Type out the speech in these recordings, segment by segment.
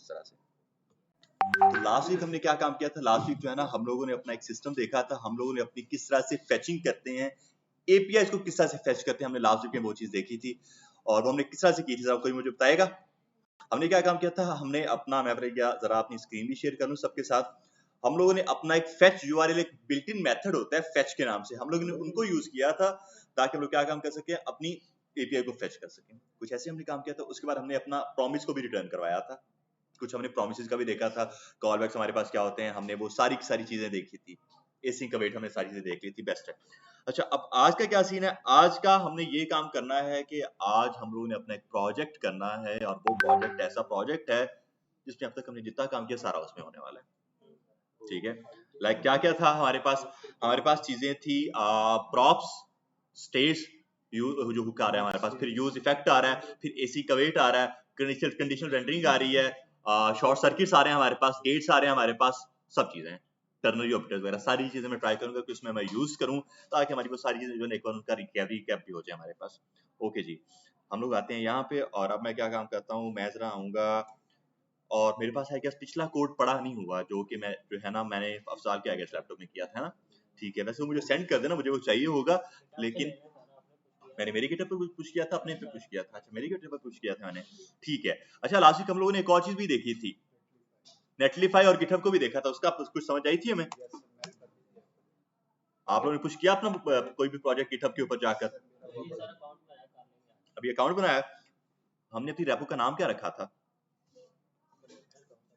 इस तरह से। तो लास्ट वीक हमने क्या काम किया था, लास्ट वीक जो है ना हम लोगों ने अपना एक सिस्टम देखा था, हम लोगों ने अपनी किस तरह से फेचिंग करते हैं, एपीआई को किस तरह से फेच करते हैं, हमने लास्ट वीक में वो चीज देखी थी और वो हमने किस तरह से की थी, कोई मुझे बताएगा। हमने क्या काम किया था, हमने अपना, मैं जरा अपनी स्क्रीन भी शेयर कर लूं सबके साथ। हम लोगों ने अपना एक फेच यूआरएल, एक बिल्ट इन मेथड होता है फेच के नाम से, हम लोगों ने उनको यूज किया था ताकि हम लोग क्या काम कर सके, अपनी एपीआई को फेच कर सकें। कुछ ऐसे हमने काम किया था। उसके बाद हमने अपना प्रॉमिस को भी रिटर्न करवाया था, कुछ हमने प्रोमिसेस का भी देखा था, कॉल बैक्स हमारे पास क्या होते हैं, हमने वो सारी की सारी चीजें देखी थी, एसिंक का वेट हमने सारी चीजें देख ली थी, बेस्ट है। अच्छा, अब आज का क्या सीन है, आज का हमने ये काम करना है कि आज हम लोगों ने अपना एक प्रोजेक्ट करना है और वो प्रोजेक्ट ऐसा प्रोजेक्ट है जिसमें अब तक हमने जितना काम किया सारा उसमें होने वाला है। ठीक है, लाइक क्या क्या था हमारे पास चीजें थी, प्रॉप्स, स्टेट्स, जो हुक आ रहा है हमारे पास, फिर यूज इफेक्ट आ रहा है, फिर एसी का वेट आ रहा है, कंडीशनल रेंडरिंग आ रही है, शॉर्ट सर्किट्स आ रहे हैं हमारे पास, गेट्स आ रहे हैं हमारे पास, सब चीजें, टर्नरी ऑपरेटर्स वगैरह सारी चीजें मैं ट्राई करूंगा कि उसमें मैं यूज करूं ताकि हमारी वो सारी चीजें जो है एक बार उनका रिकैप भी हो जाए हमारे पास। ओके जी, हम लोग आते हैं यहाँ पे और अब मैं क्या काम करता हूँ, मैं जरा आऊंगा और मेरे पास है क्या, पिछला कोड पड़ा नहीं हुआ जो कि मैं जो है ना मैंने अफसाल के आगे लैपटॉप में किया था ना। ठीक है, वैसे मुझे सेंड कर देना, मुझे वो चाहिए होगा, लेकिन मैंने मेरी गिटहब पे कुछ किया था, अपने पे कुछ किया था। अच्छा, मेरी गिटहब पे कुछ किया था मैंने, ठीक है। अच्छा, लास्ट वीक हम लोगों ने एक और चीज भी देखी थी, नेटलिफाई और गिटहब को भी देखा था, उसका कुछ समझ आई थी हमें? आप लोगों ने कुछ किया अपना कोई भी प्रोजेक्ट गिटहब के ऊपर जाकर? अभी अकाउंट बनाया, हमने अपनी रेपो का नाम क्या रखा था?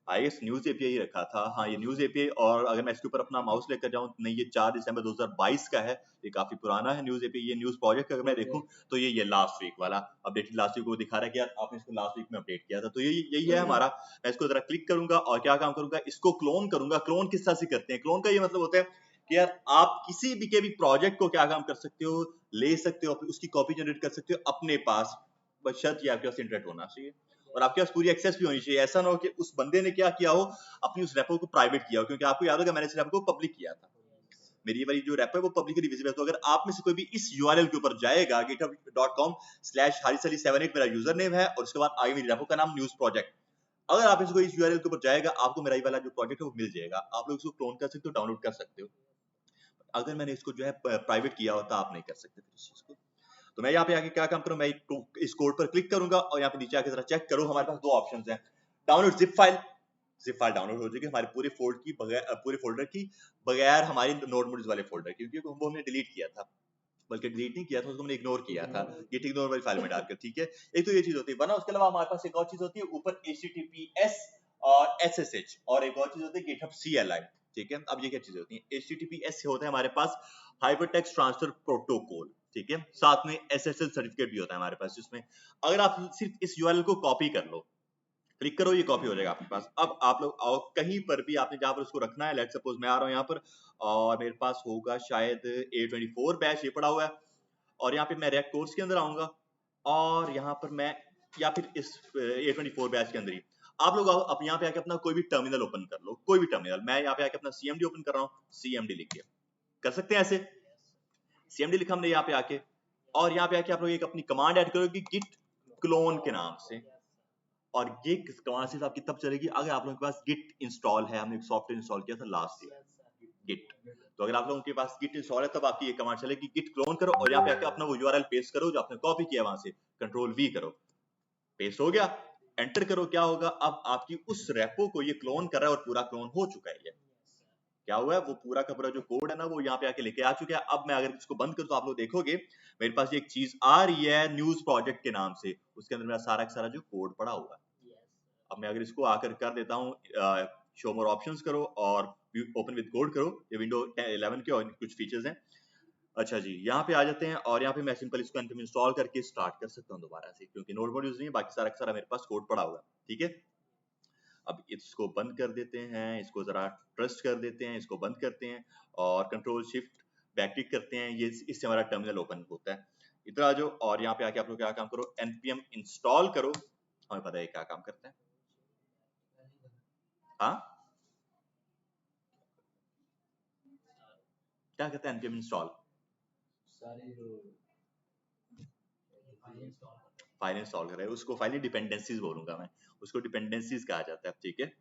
आई गेस न्यूज एपीआई रखा था, हाँ ये न्यूज एपीआई। और अगर मैं इसके ऊपर अपना माउस लेकर जाऊं, नहीं ये 4 दिसंबर 2022 का है, ये काफी पुराना है न्यूज एपीआई। ये न्यूज प्रोजेक्ट अगर मैं देखूं तो ये लास्ट वीक वाला अपडेट, लास्ट वीक को दिखा रहा है कि यार आपने इसको लास्ट वीक में अपडेट किया था, तो यही है हमारा। मैं इसको जरा क्लिक करूंगा और क्या काम करूंगा, इसको क्लोन करूंगा। क्लोन किस तरह से करते हैं, क्लोन का ये मतलब होता है कि यार आप किसी भी के भी प्रोजेक्ट को क्या काम कर सकते हो, ले सकते हो, उसकी कॉपी जनरेट कर सकते हो अपने पास, बशर्त ये आपके पास इंटरनेट होना चाहिए और आपके पास पूरी एक्सेस भी होनी चाहिए। ऐसा ना हो कि उस बंदे ने क्या किया हो, अपनी उस रेपो को प्राइवेट किया हो, क्योंकि आपको याद होगा मैंने इस रेपो को पब्लिक किया था, मेरी वाली जो रेपो है वो पब्लिकली विजिबल है। तो अगर आप में से कोई भी इस यूआरएल के ऊपर जाएगा, github.com/harisali78 मेरा यूजर नेम है और उसके बाद आगे मेरी रेपो का नाम न्यूज प्रोजेक्ट, अगर आप इसको इस यूआरएल के ऊपर जाएगा आपको मेरा ये वाला जो प्रोजेक्ट है वो मिल जाएगा, आप लोग इसको क्लोन कर सकते हो, डाउनलोड कर सकते हो। अगर मैंने इसको जो है प्राइवेट किया होता आप नहीं कर सकते इस चीज को। तो मैं यहाँ पे आके क्या काम करूँ, मैं इस कोड पर क्लिक करूंगा और यहाँ पे नीचे आके जरा चेक करो, हमारे पास 2 ऑप्शंस हैं, डाउनलोड जिप फाइल डाउनलोड हो जाएगी हमारे पूरे फोल्डर की बगैर हमारे नोड मोड्स वाले फोल्डर की, क्योंकि वो हमने डिलीट किया था, बल्कि डिलीट नहीं किया था, उसको हमने इग्नोर किया था, गिट इग्नोर वाली फाइल में डालकर। ठीक है, एक तो ये चीज होती है, वरना उसके अलावा हमारे पास एक और चीज होती है ऊपर https और ssh, और एक और चीज होती है गिटहब CLI। ठीक है, अब ये क्या चीजें होती हैं, https होता है हमारे पास हाइपरटेक्स्ट ट्रांसफर प्रोटोकॉल, ठीक है, साथ में SSL सर्टिफिकेट भी होता है हमारे पास, जिसमें अगर आप सिर्फ इस यूआरएल को कॉपी कर लो, क्लिक करो, ये कॉपी हो जाएगा आपके पास। अब आप लोग आओ कहीं पर भी, आपने जहां पर उसको रखना है, लेट सपोज मैं आ रहा हूं यहाँ पर और मेरे पास होगा शायद A24 बैच, ये पड़ा हुआ है, और यहाँ पे मैं रिएक्ट कोर्स के अंदर आऊंगा और यहाँ पर मैं, या फिर इस A24 बैच के अंदर ही आप लोग आओ, अब यहाँ पे आके अपना कोई भी टर्मिनल ओपन कर लो, कोई भी टर्मिनल। मैं यहाँ पे आके अपना CMD ओपन कर रहा हूँ, CMD लिख के कर सकते हैं ऐसे, CMD लिखा हमने यहाँ पे आके, और यहाँ पे आके आप लोग एक अपनी कमांड ऐड करोगे गिट क्लोन के नाम से, और ये कमांड सिर्फ आपकी तब चलेगी अगर आप लोगों के पास गिट इंस्टॉल है। हमने एक सॉफ्टवेयर इंस्टॉल किया था लास्ट ईयर, गिट, तो अगर आप लोगों के पास गिट इंस्टॉल है तब आपकी ये कमांड चलेगी, गिट क्लोन करो और यहाँ पे आके अपना वो यूआरएल पेस्ट करो जो आपने कॉपी किया वहां से, कंट्रोल V करो, पेस्ट हो गया, एंटर करो, क्या होगा, अब आपकी उस रेपो को ये क्लोन कर रहा है और पूरा क्लोन हो चुका है। ये क्या हुआ है, वो पूरा का पूरा जो कोड है ना वो यहाँ पे आके लेके आ चुका है। अब मैं अगर इसको बंद करूं तो आप लोग देखोगे मेरे पास एक चीज आ रही है न्यूज प्रोजेक्ट के नाम से, उसके अंदर मेरा सारा का सारा जो कोड पड़ा हुआ है। अब मैं अगर इसको आकर कर देता हूँ शो मोर ऑप्शंस करो और ओपन विद कोड करो, ये विंडो 11 के और कुछ फीचर्स हैं। अच्छा जी, यहाँ पे आ जाते हैं और यहाँ पे मैं सिंपल इसको npm इंस्टॉल करके स्टार्ट कर सकता हूँ दोबारा से, क्योंकि नोड मोड यूज नहीं है, बाकी सारा का सारा मेरे पास कोड पड़ा हुआ है। ठीक है, अब इसको बंद कर देते हैं, इसको जरा ट्रस्ट कर देते हैं, इसको बंद करते हैं और कंट्रोल शिफ्ट बैक क्लिक करते हैं, ये इससे हमारा टर्मिनल ओपन होता है। इधर आ जाओ और यहाँ पे आके आप लोग क्या काम करो, npm इंस्टॉल करो, हमें पता है क्या काम करता है। हाँ, क्या कहते हैं npm इंस्टॉल? फाइल इंस्टॉल कर रहे हैं, उसको फाइल डिपेंडेंसीज बोलूंगा मैं, उसको डिपेंडेंसीज कहा जाता है, ठीक है।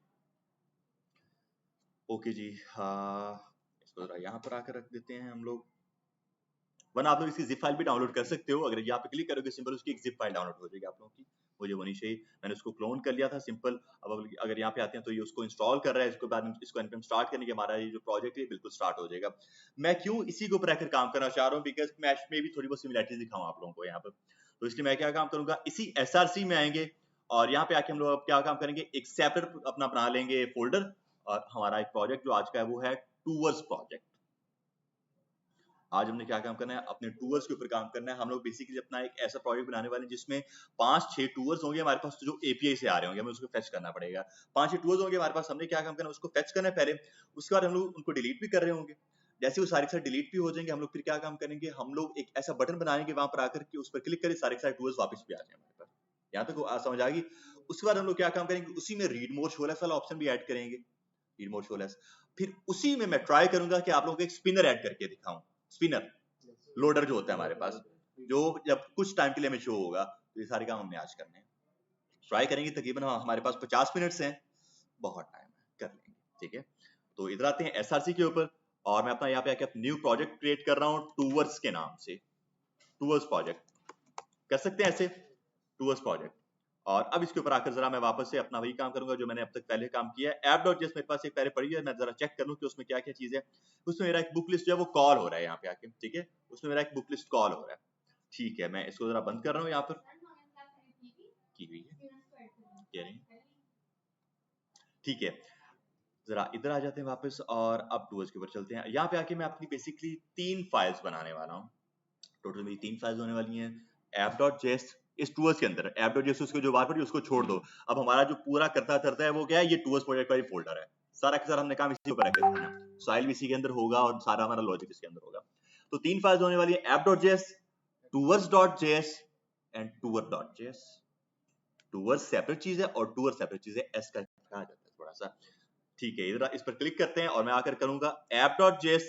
ओके जी, हाँ इसको जरा यहाँ पर आकर रख देते हैं हम लोग। वरना आप लोग इसकी जिप फाइल भी डाउनलोड कर सकते हो, अगर यहाँ पे क्लिक करोगे सिंपल उसकी एक जिप फाइल डाउनलोड हो जाएगी आप लोगों की, मुझे वो नहीं चाहिए, मैंने उसको क्लोन कर लिया था सिंपल। अब अगर यहाँ पे आते हैं तो ये उसको इंस्टॉल कर रहा है, इसके बाद इसको npm स्टार्ट करने के हमारा ये जो प्रोजेक्ट है बिल्कुल स्टार्ट हो जाएगा। मैं क्यों इसी के ऊपर रहकर काम करना चाह रहा हूँ, बिकॉज मैं में भी थोड़ी बहुत सिमिलैरिटीज दिखाऊं आप लोगों को यहाँ पर, तो इसलिए मैं क्या काम करूंगा, इसी SRC में आएंगे और यहाँ पे आके हम लोग अब क्या काम करेंगे, एक सेपरेट अपना बना लेंगे फोल्डर, और हमारा एक प्रोजेक्ट जो आज का है वो है टूवर्स प्रोजेक्ट। आज हमने क्या काम करना है, अपने टूवर्स के ऊपर काम करना है। हम लोग बेसिकली अपना एक ऐसा प्रोजेक्ट बनाने वाले हैं जिसमें 5-6 टूवर्स होंगे हमारे पास, तो जो एपीआई से आ रहे होंगे हमें उसको फेच करना पड़ेगा। 5-6 टूवर्स होंगे हमारे पास, हमने क्या काम करना है, उसको फेच करना है पहले, उसके बाद हम लोग उनको डिलीट भी कर रहे होंगे। जैसे वो सारे के सारे डिलीट भी हो जाएंगे, हम लोग फिर क्या काम करेंगे, हम लोग एक ऐसा बटन बनाएंगे वहां पर आकर के उस पर क्लिक करें, सारे के सारे टूवर्स वापस भी आ जाए हमारे पास। यहाँ तक समझ आ गई। उसके बाद हम लोग क्या काम करेंगे, उसी में रीड मोर शोलेस वाला ऑप्शन भी ऐड करेंगे, रीड मोर शोलेस। फिर उसी में मैं ट्राई करूंगा कि आप लोगों को एक स्पिनर ऐड करके दिखाऊं, स्पिनर लोडर जो होता है हमारे पास, जो जब कुछ टाइम के लिए हमें शो होगा, तो ये सारे काम हमने आज करने हैं। ट्राई करेंगे, तकरीबन हमारे पास 50 मिनट्स हैं, बहुत टाइम है, कर लेंगे, ठीक है। तो इधर आते हैं एसआरसी के ऊपर, और मैं अपना यहाँ पे आके न्यू प्रोजेक्ट क्रिएट कर रहा हूँ टूवर्स के नाम से, टूवर्स प्रोजेक्ट कर सकते हैं ऐसे, टूवर्स प्रोजेक्ट। और अब इसके ऊपर आकर जरा मैं वापस से अपना वही काम करूंगा जो मैंने अब तक पहले काम किया है। app.js मेरे पास एक पहले पड़ी है, मैं जरा चेक कर लूं कि उसमें क्या क्या चीज है। उसमें मेरा एक बुक लिस्ट जो है वो कॉल हो रहा है यहाँ पे आके, ठीक है, उसमें मेरा एक बुक लिस्ट कॉल हो रहा है, ठीक है। मैं इसको जरा बंद कर रहा हूँ, यहाँ पर की हुई है, कह रही ठीक है। जरा इधर आ जाते हैं वापस, और अब टूवर्स के ऊपर चलते हैं। यहाँ पे आके मैं अपनी बेसिकली 3 फाइल्स बनाने वाला हूँ, टोटल मेरी 3 फाइल्स होने वाली हैं। app.js इस टूवर्स के अंदर, app.js उसको जो बार पड़ी उसको छोड़ दो, अब हमारा जो पूरा करता करता है वो क्या है, ये टूवर्स प्रोजेक्ट वाली फोल्डर है, सारा के सारा हमने काम इसी ऊपर करना है, फाइल भी इसी के अंदर होगा और सारा हमारा लॉजिक इसके अंदर होगा। तो 3 फाइल्स होने वाली है, app.js, tours.js and tour.js। Towards separate चीज है और टूवर सेपरेट चीज है, एस का कहा जाता है थोड़ा सा, ठीक है। इधर इस पर क्लिक करते हैं और मैं आकर करूंगा app.js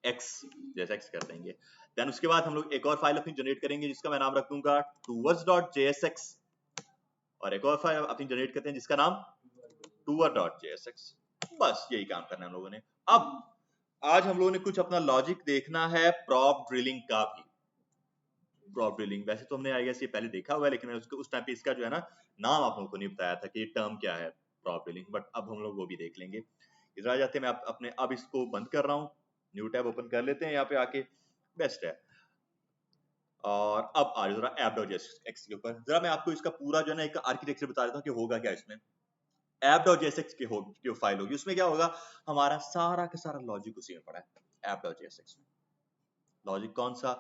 x, जैसा x कर देंगे। देन उसके बाद हम लोग एक और फाइल अपनी जनरेट करेंगे जिसका मैं नाम रख दूंगा tours.jsx, और एक और फाइल अपनी जनरेट करते हैं जिसका नाम tour.jsx। बस यही काम करना है हम लोगों ने। अब आज हम लोगों ने कुछ अपना लॉजिक देखना है प्रॉप ड्रिलिंग का भी। प्रॉप ड्रिलिंग वैसे तो हमने आई गेस ये पहले देखा हुआ है, लेकिन मैंने उसको उस टाइम पे इसका जो है ना नाम आप लोगों को नहीं बताया था कि ये टर्म क्या है प्रॉप ड्रिलिंग, बट अब हम लोग वो भी देख लेंगे। इधर आ जाते हैं, मैं अपने अब इसको बंद कर रहा हूँ, न्यू टैब ओपन कर लेते हैं यहाँ पे आके, बेस्ट है। और अब आ जरा app.jsx के ऊपर, जरा मैं आपको इसका पूरा जो है ना एक आर्किटेक्चर बता देता हूँ कि होगा क्या इसमें। app.jsx की जो फाइल होगी उसमें क्या होगा, हमारा सारा का सारा लॉजिक उसी में पड़ा है app.jsx में। लॉजिक कौन सा,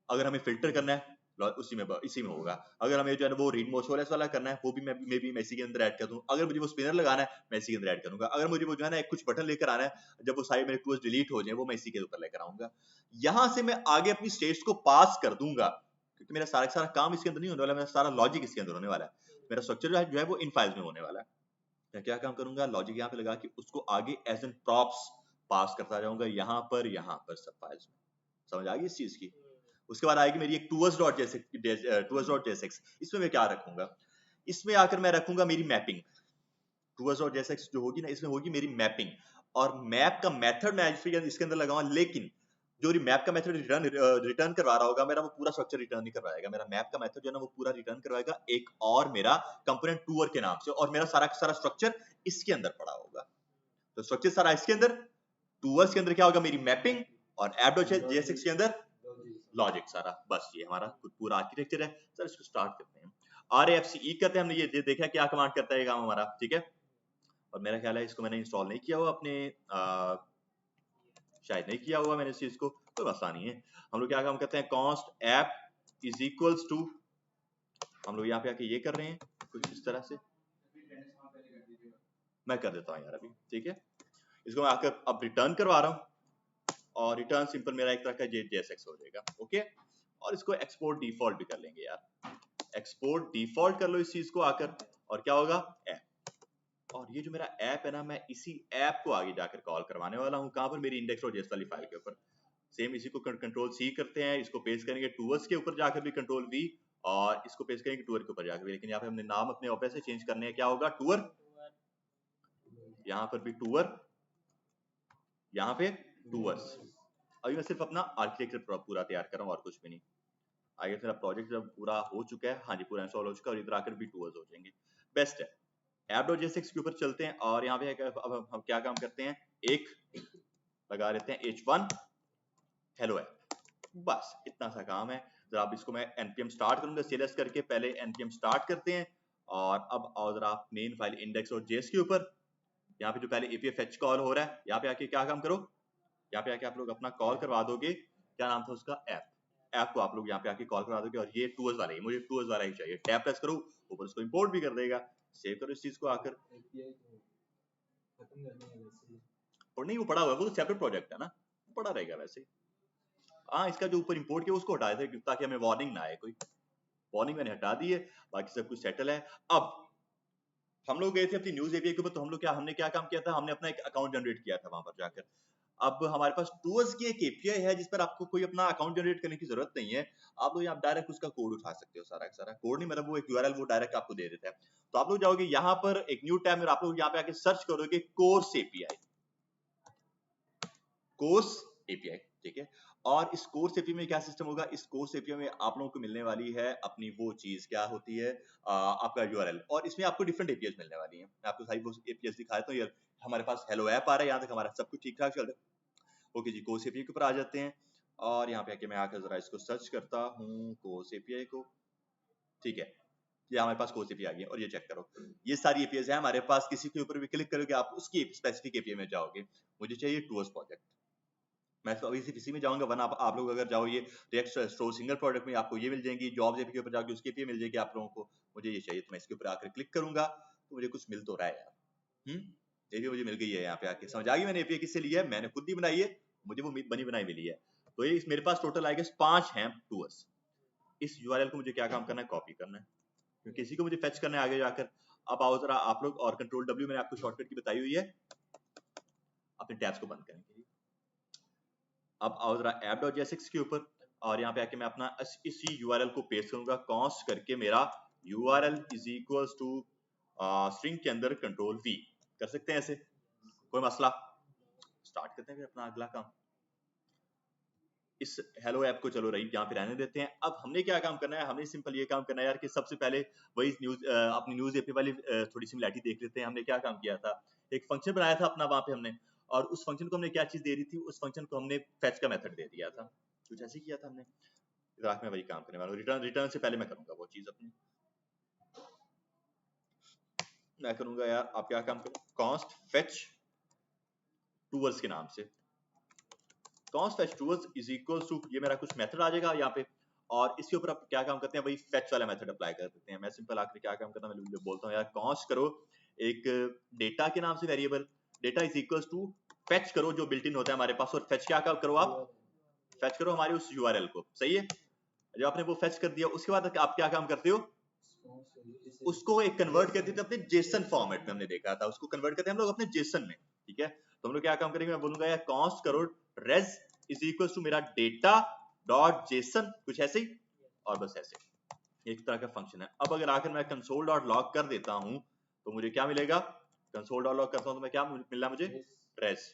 अगर हमें फिल्टर करना है उसी में होगा, अगर हमें जो है वो रीड मोर शोलेस वाला करना है वो भी मैं इसी के अंदर ऐड कर दूं, अगर मुझे वो स्पिनर लगाना है मैं इसी के अंदर ऐड करूंगा, अगर मुझे वो जो है ना एक कुछ बटन लेकर आना है जब वो साइड मेरे टूल्स डिलीट हो जाए वो मैं इसी के ऊपर लेकर आऊंगा। यहां से मैं आगे अपनी स्टेट्स को पास कर दूंगा, क्योंकि मेरा सारा सारा काम इसके अंदर नहीं होने वाला, मेरा सारा लॉजिक इसके अंदर होने वाला है, मेरा स्ट्रक्चर जो है वो इन फाइल्स में होने वाला है। मैं क्या काम करूंगा, लॉजिक यहाँ पे लगा के उसको आगे एज एन प्रॉप्स पास करता जाऊंगा यहाँ पर सब फाइल्स में। समझ आ गई इस चीज की। उसके बाद आएगी मेरी एक tours.jsx, इसमें मैं क्या रखूंगा, इसमें आकर मैं रखूंगा मेरी मैपिंग। tours.jsx जो होगी ना इसमें होगी मेरी मैपिंग, और मैप का मेथड मैं इसके अंदर लगाऊंगा, लेकिन जो मैप का मेथड रिटर्न करवा रहा होगा मेरा वो पूरा स्ट्रक्चर रिटर्न नहीं करवाएगा, मेरा मैप का मेथड जो है ना वो पूरा रिटर्न करवाएगा एक और मेरा कंपोनेंट टूर के नाम से, और मेरा सारा का सारा स्ट्रक्चर इसके अंदर पड़ा होगा। तो स्ट्रक्चर सारा इसके अंदर, टूवर्स के अंदर क्या होगा मेरी मैपिंग, और app.jsx के अंदर लॉजिक सारा। बस ये हमारा पूरा आर्किटेक्चर है। सर इसको स्टार्ट करते हैं, RAFCE करते हैं, हमने ये देखा क्या कमांड करता है काम हमारा, ठीक है। और मेरा ख्याल है इसको मैंने इंस्टॉल नहीं किया हुआ अपने, शायद नहीं किया हुआ मैंने इस चीज को, तो आसानी है। हम लोग क्या काम करते हैं, const app is equals to, हम लोग यहाँ पे आके ये कर रहे हैं कुछ इस तरह से, मैं कर देता हूँ यार अभी, ठीक है। इसको मैं आकर अब रिटर्न करवा रहा हूँ, और रिटर्न सिंपल मेरा एक तरह का JSX हो जाएगा, ओके। और इसको एक्सपोर्ट डिफॉल्ट भी कर लेंगे यार, एक्सपोर्ट डिफॉल्ट कर लो इस चीज को आकर, और क्या होगा ऐप। और ये जो मेरा ऐप है ना, मैं इसी ऐप को आगे जाकर कॉल करवाने वाला हूँ, कहाँ पर, मेरी index.js वाली फाइल के ऊपर। सेम इसी को कंट्रोल C करते हैं, इसको पेस्ट करेंगे टूवर्स के ऊपर जाकर भी कंट्रोल V, और इसको पेस्ट करेंगे टूर के ऊपर जाकर, लेकिन यहाँ पे हमने नाम अपने ऑफिस से चेंज करने हैं, क्या होगा टूर, यहाँ पर भी टूर, यहाँ पे टूवर्स। अभी मैं सिर्फ अपना आर्किटेक्चर पूरा तैयार कर रहा हूँ और कुछ भी नहीं। आगे मेरा प्रोजेक्ट जब पूरा हो चुका है, हाँ जी पूरा इंस्टॉल हो चुका है, और इधर आकर भी टूवर्स हो जाएंगे। बेस्ट है। app.jsx के ऊपर चलते हैं और यहाँ पे अब हम क्या काम करते हैं, एक लगा देते हैं h1 हेलो ऐप, बस इतना सा काम है। जरा आप इसको मैं npm स्टार्ट करूंगा cls करके, पहले npm स्टार्ट करते हैं और अब आओ जरा आप मेन फाइल index.js के ऊपर, यहाँ पे जो पहले API fetch कॉल हो रहा है, यहाँ पे आके क्या काम करो, यहाँ पे आके आप लोग अपना कॉल करवा दोगे, क्या नाम था उसका, ऐप को आप लोग यहाँ पे आके कॉल करवा दोगे, और ये टूवर्स वाला ही, मुझे टूवर्स वाला ही चाहिए, टैब प्रेस करो ऊपर उसको इंपोर्ट भी कर देगा। सेव करो इस चीज को आकर, और नहीं वो पड़ा हुआ है, वो तो सेपरेट प्रोजेक्ट है ना, पड़ा रहेगा वैसे। हाँ इसका जो ऊपर इंपोर्ट किया उसको हटा देते ताकि हमें वार्निंग ना आए, कोई वार्निंग मैंने हटा दी है, बाकी सब कुछ सेटल है। अब हम लोग गए थे अपनी न्यूज एपीआई के ऊपर, तो हम लोग हमने क्या काम किया था, हमने अपना एक अकाउंट जनरेट किया था वहां पर जाकर। अब हमारे पास टूवर्स की एक एपीआई है जिस पर आपको कोई अपना अकाउंट जनरेट करने की जरूरत नहीं है, आप लोग डायरेक्ट उसका कोड उठा सकते हो, सारा सारा कोड नहीं, मतलब वो एक यूआरएल वो डायरेक्ट आपको दे देता है। तो आप लोग जाओगे यहाँ पर एक न्यू टैब में, आप लोग यहाँ पे आके सर्च करोगे कोर्स एपीआई, कोर्स एपीआई, ठीक है। और इस कोर्स एपीआई में क्या सिस्टम होगा, इस कोर्स एपीआई में आप लोगों को मिलने वाली है अपनी वो चीज, क्या होती है आपका यूआरएल, और इसमें आपको डिफरेंट एपीआई मिलने वाली है। मैं आपको सारी वो एपीआई दिखा देता हूँ। ये हमारे पास हेलो ऐप आ रहा है, यहाँ तक हमारा सब कुछ ठीक ठाक चल रहा है। ओके जी, कोर्स एपीआई के ऊपर आ जाते हैं और यहाँ पे आके मैं आकर जरा इसको सर्च करता हूँ कोर्स एपीआई को, ठीक है। ये हमारे पास कोर्स एपीआई आ गई है, और ये चेक करो ये सारी एपीआई है हमारे पास, किसी के ऊपर भी क्लिक करोगे आप उसकी स्पेसिफिक एपीआई में जाओगे। मुझे चाहिए टूवर्स प्रोजेक्ट, मैं तो अभी सिर्फ इसी में जाऊंगा, वरना आप लोग अगर जाओ ये रिएक्ट स्टोर सिंगल प्रोडक्ट में आपको ये मिल जाएंगी, जॉब्स एपी के ऊपर जाओगे उसकी एपीआई मिल जाएगी आप लोगों को। मुझे ये चाहिए तो मैं इसके ऊपर आकर क्लिक करूंगा, तो मुझे कुछ मिल तो रहा है यार। एपीआई मुझे मिल गई है, यहाँ पे आके समझ आ गई मैंने एपीआई किससे ली है, मैंने खुद ही बनाई है, मुझे वो बनी बनाई मिली है। तो ये मेरे पास टोटल आएगा 5 हैं टूवर्स। इस यूआरएल को मुझे क्या काम करना है, कॉपी करना है, क्योंकि इसी को मुझे फेच करना है आगे जाकर। अब आओ जरा आप लोग, और कंट्रोल डब्ल्यू मैंने आपको शॉर्टकट की बताई हुई है अपने टैब्स को बंद करने के लिए। अब आओ जरा app.jsx के ऊपर, और यहाँ पे आके मैं अपना इसी यूआरएल को पेस्ट करूंगा, कॉन्स्ट करके मेरा URL is equals to string के अंदर कंट्रोल वी कर सकते हैं ऐसे, कोई मसला। स्टार्ट करते हैं फिर अपना अगला काम। इस हेलो ऐप को चलो रही यहाँ पे रहने देते हैं। अब हमने क्या काम करना है, हमने सिंपल ये काम करना है यार कि सबसे पहले वही न्यूज अपनी न्यूज एपी वाली थोड़ी सिमिलैरिटी देख लेते हैं। हमने क्या काम किया था, एक फंक्शन बनाया था अपना वहां पे हमने, और उस फंक्शन को हमने क्या चीज दे रही थी, उस फंक्शन को हमने फेच का मेथड दे दिया था, कुछ ऐसे किया था हमने। इधर मैं वही काम करने वाला हूँ, रिटर्न से पहले मैं करूंगा वो चीज अपनी, मैं करूंगा यार, आप क्या काम करो, कॉन्स्ट फेच टूवर्स के नाम से, const fetch tours is equals to, ये मेरा कुछ मेथड आ जाएगा यहाँ पे, और इसके ऊपर आप क्या काम करते हैं, वही फेच वाला मेथड अप्लाई कर देते हैं। मैं सिंपल आखिर क्या काम करता हूँ, मैं बोलता हूँ यार कॉन्स्ट करो एक डेटा के नाम से variable, data is equals to fetch करो जो बिल्ट इन होता है हमारे पास, और फेच क्या करो, आप फेच करो हमारे उस यूआरएल को, सही है। जब आपने वो फेच कर दिया उसके बाद आप क्या काम करते हो, उसको एक कन्वर्ट कर देते अपने जेसन फॉर्मेट में, हमने देखा था उसको कन्वर्ट करते हैं हम लोग अपने जेसन में, ठीक है। तो हम लोग क्या काम करेंगे, मैं बोलूंगा यार कॉन्स्ट करो रेज इज इक्वल टू मेरा डेटा डॉट जेसन, कुछ ऐसे ही, और बस ऐसे एक तरह का फंक्शन है। अब अगर आकर मैं कंसोल डॉट लॉग कर देता हूं तो मुझे क्या मिलेगा, कंसोल डॉट लॉग करता हूं तो मैं क्या मिलना मुझे रेज,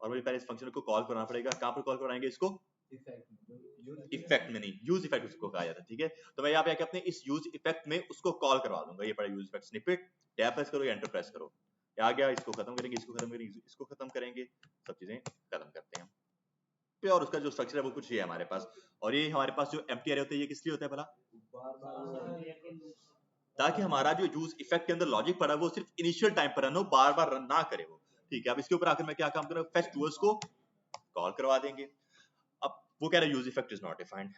और मुझे पहले इस फंक्शन को कॉल करना पड़ेगा, कहां पर कॉल कराएंगे इसको, इफेक्ट में नहीं, यूज इफेक्ट उसको कहा जाता है, ठीक है। तो मैं यहाँ पे आके अपने इस यूज इफेक्ट में उसको कॉल करवा दूंगा, ये पड़ा use effect snippet, tab press करो या एंटर प्रेस करो, आ गया। इसको खत्म करेंगे, इसको खत्म करेंगे, इसको खत्म करेंगे, सब चीजें खत्म करते हैं। और उसका जो स्ट्रक्चर है वो कुछ ये है हमारे पास, और ये हमारे पास जो एम्प्टी अरे होता है ये किस लिए होता है भला, ताकि हमारा जो यूज इफेक्ट के अंदर लॉजिक पड़ा है वो सिर्फ इनिशियल टाइम पर रन हो, बार बार रन ना करे वो, ठीक है। अब इसके ऊपर आकर मैं क्या काम करूंगा, फेच टूवर्स को कॉल करवा देंगे। अब वो कह रहा है use effect is not defined,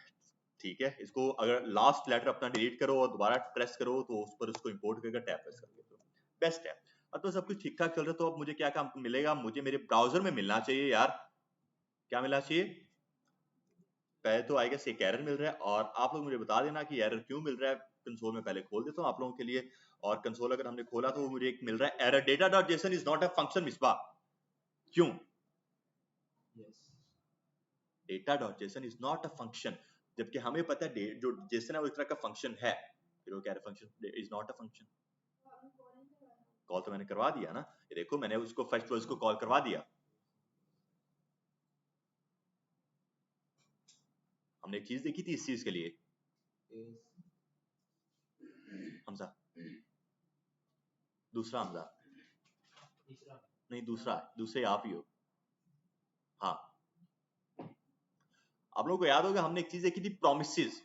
ठीक है। इसको अगर लास्ट लेटर अपना डिलीट करो और दोबारा प्रेस करो तो उस पर उसको इंपोर्ट करके टैब प्रेस कर दो, बेस्ट है। अब तो सब कुछ ठीक ठाक चल रहा है, तो अब मुझे क्या काम मिलेगा, मुझे मेरे ब्राउजर में मिलना चाहिए यार, क्या मिलना चाहिए, पहले तो आई गेस एक एरर मिल रहा है, और आप लोग मुझे बता देना कि एरर क्यों मिल रहा है। कंसोल में पहले खोल देता हूँ आप लोगों के लिए, और कंसोल अगर हमने खोला तो मुझे एक मिल रहा है error, data dot JSON is not a function Misbah, क्यों, data dot JSON is not a function, जबकि हमें पता है जो जेसन है वो एक तरह का फंक्शन है, फिर वो कह रहे function is not a function. Call तो मैंने करवा दिया ना, ये देखो मैंने उसको फर्स्ट क्लोज को कॉल करवा दिया। हमने एक चीज देखी थी इस चीज के लिए, हमजा दूसरा हमजा नहीं, दूसरे आप ही हो। हाँ, आप लोगों को याद होगा हमने एक चीज देखी थी, प्रोमिसेस।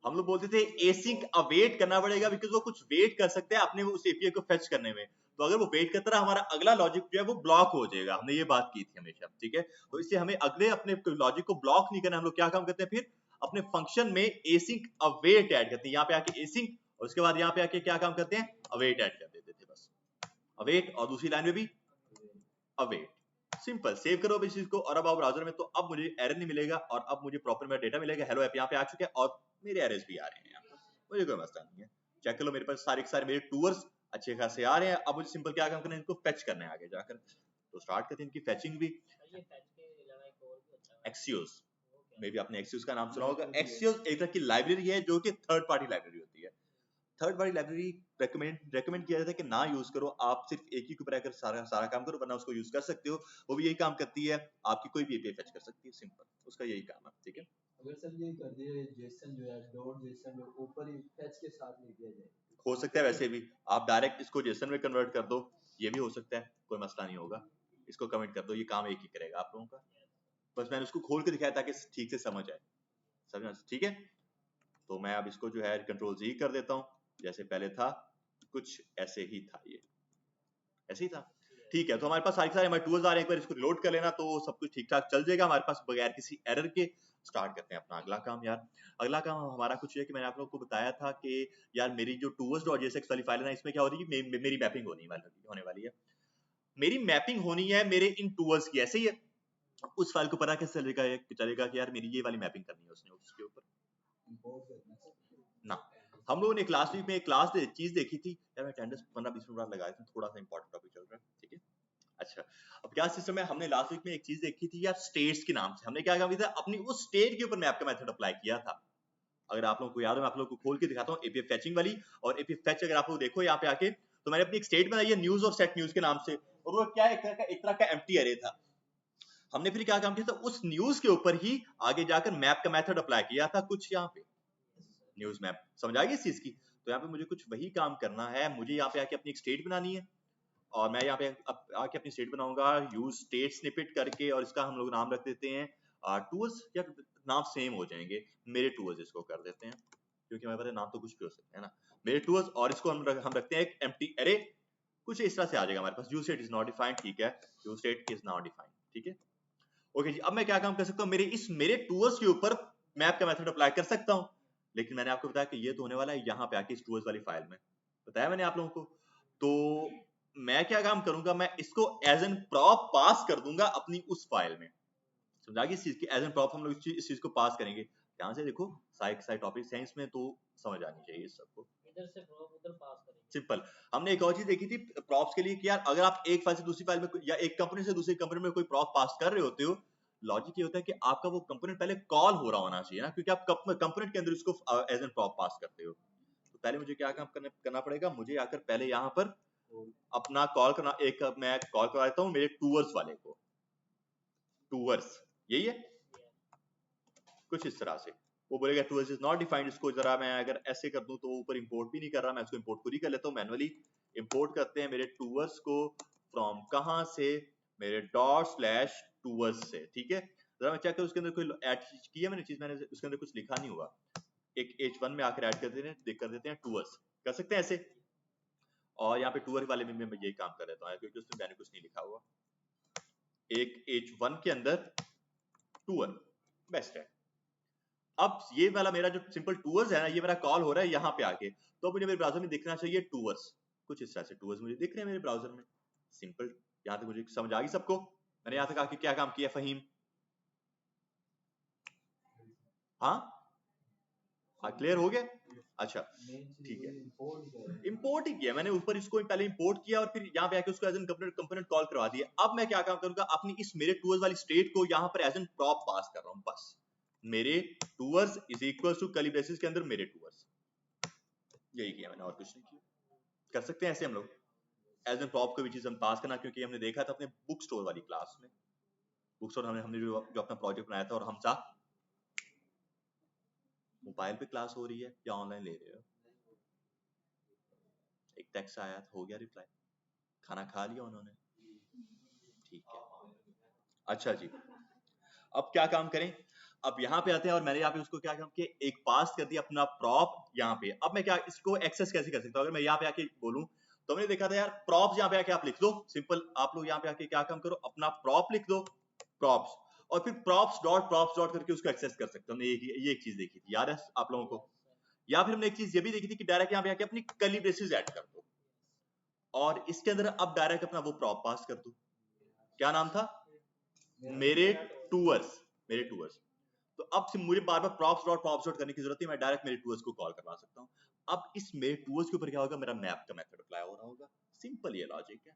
हम लोग बोलते थे एसिंक अवेट करना पड़ेगा बिकॉज वो कुछ वेट कर सकते हैं अपने उस एपीआई को फेच करने में, तो अगर वो वेट करता रहा हमारा अगला लॉजिक जो है वो ब्लॉक हो जाएगा। हमने ये बात की थी हमेशा, ठीक है। तो इससे हमें अगले अपने लॉजिक को ब्लॉक नहीं करना, हम लोग क्या काम करते हैं फिर अपने फंक्शन में एसिंक अवेट ऐड करते हैं, यहाँ पे आके एसिंक और उसके बाद यहाँ पे आके क्या काम करते हैं, अवेट ऐड कर देते थे बस, अवेट और दूसरी लाइन में भी अवेट। सिंपल, सेव करो इस चीज को और अब आओ ब्राउजर में, तो अब मुझे एरर नहीं मिलेगा और अब मुझे प्रॉपर मेरा डेटा मिलेगा। हेलो ऐप यहाँ पे आ चुके हैं और मेरे एरर्स भी आ रहे हैं यहाँ पर, मुझे कोई मसला नहीं है। चेक कर लो मेरे पास सारे के सारे मेरे टूवर्स अच्छे खासे आ रहे हैं। अब मुझे सिंपल क्या काम करना है, इनको फेच करना है आगे जाकर। तो स्टार्ट करते हैं इनकी फेचिंग भी। एक्सियोस, मे भी आपने एक्सियोस का नाम सुना होगा। एक्सियोस एक तरह की लाइब्रेरी है जो कि थर्ड पार्टी लाइब्रेरी होती है। थर्ड पार्टी लाइब्रेरी रेकमेंड किया जाता है कि ना यूज करो, आप सिर्फ एक ही के ऊपर आकर सारा काम करो, वरना उसको यूज कर सकते हो। वो भी यही काम करती है, आपकी कोई भी एपीआई फेच कर सकती है, सिंपल उसका यही काम है, ठीक है। अगर सर ये कर दिए जेसन जो है डॉट जेसन जो ऊपर ही फेच के साथ लिख दिया जाए, हो सकता है वैसे भी आप डायरेक्ट इसको जेसन में कन्वर्ट कर दो, ये भी हो सकता है, कोई मसला नहीं होगा। इसको कमेंट कर दो, ये काम एक ही करेगा आप लोगों का। बस मैंने उसको खोल के दिखाया ताकि ठीक से समझ आए, समझ, ठीक है। तो मैं अब इसको जो है कंट्रोल जी कर देता हूँ, जैसे पहले था कुछ ऐसे ही था, ये ऐसे ही था, ठीक है। तो हमारे पास सारे हमारे टूल्स आ रहे हैं, एक बार इसको लोड कर लेना तो सब कुछ ठीक ठाक चल जाएगा हमारे पास बगैर किसी एरर के। स्टार्ट करते हैं अपना अगला काम यार। अगला काम हमारा कुछ है कि मैंने आप लोगों को बताया था कि यार मेरी जो tours.jsx वाली फाइल है ना, इसमें क्या हो रही है, मेरी मैपिंग होने वाली है। मेरी मैपिंग होनी है मेरे इन टूवर्स की, ऐसे ही है। उस फाइल को पता कैसे चलेगा कि यार मेरी ये वाली मैपिंग करनी है उसने उसके ऊपर ना। हम लोगों ने क्लास वीक में एक चीज देखी थी यार, मैं अटेंडेंस 15-20 मिनट बाद लगाया था, थोड़ा सा इंपॉर्टेंट टॉपिक चल रहा है, ठीक है। अच्छा, अब क्या सिस्टम है, हमने लास्ट वीक में एक चीज देखी थी यार, स्टेट्स के नाम से। हमने क्या काम किया था, अपनी उस स्टेट के ऊपर मैप का मेथड अप्लाई किया था। अगर आप लोगों को याद हो, मैं आप लोगों को खोल के दिखाता हूँ एपीआई फेचिंग वाली। और एपीआई फेच अगर आप लोग देखो यहाँ पे आके, तो मैंने अपनी एक स्टेट बनाई है न्यूज और सेट न्यूज के नाम से, और वो क्या है, एक तरह का एम्प्टी एरे था। हमने फिर क्या काम किया था, उस न्यूज के ऊपर ही आगे जाकर मैप का मेथड अप्लाई किया था कुछ यहाँ पे, न्यूज मैप। समझ आ गई इस चीज की। तो यहाँ पे मुझे कुछ वही काम करना है, मुझे यहाँ पे आके अपनी एक स्टेट बनानी है, और मैं यहाँ पे आके अपनी स्टेट बनाऊंगा यूज स्टेट स्निपेट करके, और इसका हम लोग नाम रख देते हैं टूल्स, या नाम सेम हो जाएंगे, मेरे टूल्स इसको कर देते हैं, क्योंकि हमारे पास नाम तो कुछ भी हो सकते हैं ना, मेरे टूल्स। और इसको हम रखते हैं एक एम्प्टी एरे, कुछ इस तरह से आ जाएगा हमारे पास, use state is not defined, ठीक है, use state is not defined, ठीक है। ओके जी, अब मैं क्या काम कर सकता हूँ, मेरे टूल्स के ऊपर मैप का मेथड अप्लाई कर सकता हूँ। लेकिन मैंने आपको बताया कि ये तो होने वाला है यहाँ पे आके इस टूल्स वाली फाइल में, बताया मैंने आप लोगों को। तो मैं क्या काम करूंगा, मैं इसको एज एन प्रॉप पास कर दूंगा अपनी उस फाइल में। समझा गई इस चीज की, एज एन प्रॉप हम लोग इस चीज को पास करेंगे। ध्यान से देखो, सारे टॉपिक्स हैं इसमें, तो समझ आनी चाहिए सबको। इधर से प्रॉप उधर पास करेंगे, सिंपल। हमने एक और चीज देखी थी प्रॉप्स के लिए कि यार अगर आप एक फाइल से दूसरी फाइल में या एक कंपनी से दूसरी कंपनी में कोई प्रॉप पास कर रहे होते हो, लॉजिक ये होता है कि आपका वो कंपोनेंट पहले कॉल हो रहा होना चाहिए ना, क्योंकि आप कंपोनेंट के अंदर इसको एज एन प्रॉप पास करते हो। तो पहले मुझे क्या काम करना पड़ेगा, मुझे आकर पहले यहाँ पर अपना कॉल करना, एक मैं कॉल करा देता हूँ मेरे टूवर्स वाले को, टूवर्स यही है कुछ इस तरह से। वो बोलेगा टूवर्स इज नॉट डिफाइंड, इसको जरा मैं अगर ऐसे कर दूं तो ऊपर इंपोर्ट भी नहीं कर रहा, मैं इसको इंपोर्ट खुद ही कर लेता हूँ मैनुअली। इंपोर्ट करते हैं मेरे टूवर्स को फ्रॉम कहां से, मेरे ./टूवर्स से, ठीक है। जरा मैं चेक करूं उसके अंदर कोई ऐड किया मैंने चीज, मैंने उसके अंदर कुछ लिखा नहीं हुआ। एक h1 में आकर ऐड कर देते हैं टूवर्स, कर सकते हैं ऐसे। और यहाँ पे टूवर वाले में मैं यही काम कर देता हूँ क्योंकि उसमें मैंने कुछ नहीं लिखा हुआ। एक h1 के अंदर टूवर बेस्ट है। अब ये वाला मेरा जो सिंपल टूवर्स है ना, ये मेरा कॉल हो रहा है यहाँ पे आके, तो मुझे मेरे ब्राउजर में दिखना चाहिए टूवर्स, कुछ इस तरह से टूवर्स मुझे दिख रहे हैं मेरे ब्राउजर में। सिंपल, यहाँ तक मुझे समझ आ गई सबको। मैंने यहाँ तक आके क्या काम किया फहीम? हाँ क्लियर हो गया? अच्छा ठीक है, इंपोर्ट ही किया मैंने, ऊपर इसको पहले इंपोर्ट किया और फिर यहाँ पे आके उसको एज एन कंपोनेंट कॉल करवा दिया। अब मैं क्या काम करूंगा, अपनी इस मेरे टूल्स वाली स्टेट को यहाँ पर एज एन प्रॉप पास कर रहा हूँ बस। मेरे tours is equal to curly braces के अंदर मेरे टूवर्स, यही किया मैंने और कुछ नहीं किया। कर सकते हैं ऐसे हम लोग एज एन प्रॉप कोई भी चीज हम पास करना, क्योंकि हमने देखा था अपने बुक स्टोर वाली क्लास में, बुक स्टोर हमने जो अपना प्रोजेक्ट बनाया था, और हम साथ मोबाइल पे क्लास हो रही है या ऑनलाइन ले रहे हो? एक टेक्स्ट आया था, हो गया रिप्लाई, खाना खा लिया उन्होंने, ठीक है। अच्छा जी, अब क्या काम करें, अब यहाँ पे आते हैं और मैंने यहाँ पे उसको क्या काम किया, एक पास कर दिया अपना प्रॉप यहाँ पे। अब मैं क्या इसको एक्सेस कैसे कर सकता हूँ, अगर मैं यहाँ पे आके बोलूं तो हमने देखा था यार प्रॉप्स यहाँ पे आके आप लिख दो, सिंपल आप लोग यहाँ पे आके क्या काम करो, अपना प्रॉप लिख दो, प्रॉप्स, और फिर प्रॉप्स डॉट करके उसको एक्सेस कर सकते हो। हमने ये एक चीज देखी थी, याद है आप लोगों को? या फिर हमने एक चीज ये भी देखी थी कि डायरेक्ट यहाँ पे आके अपनी कर्ली ब्रेसेस ऐड कर दो, और इसके अंदर अब डायरेक्ट अपना वो प्रॉप पास कर दो। क्या नाम था? मेरे टूवर्स, मेरे टूवर्स। तो अब से मुझे बार बार प्रॉप्स डॉट करने की जरूरत नहीं, मैं डायरेक्ट मेरे टूवर्स को कॉल करवा सकता हूँ। अब इस मेरे टूवर्स के ऊपर क्या होगा, मेरा मैप का मेथड अप्लाई हो रहा होगा, सिंपल ये लॉजिक है।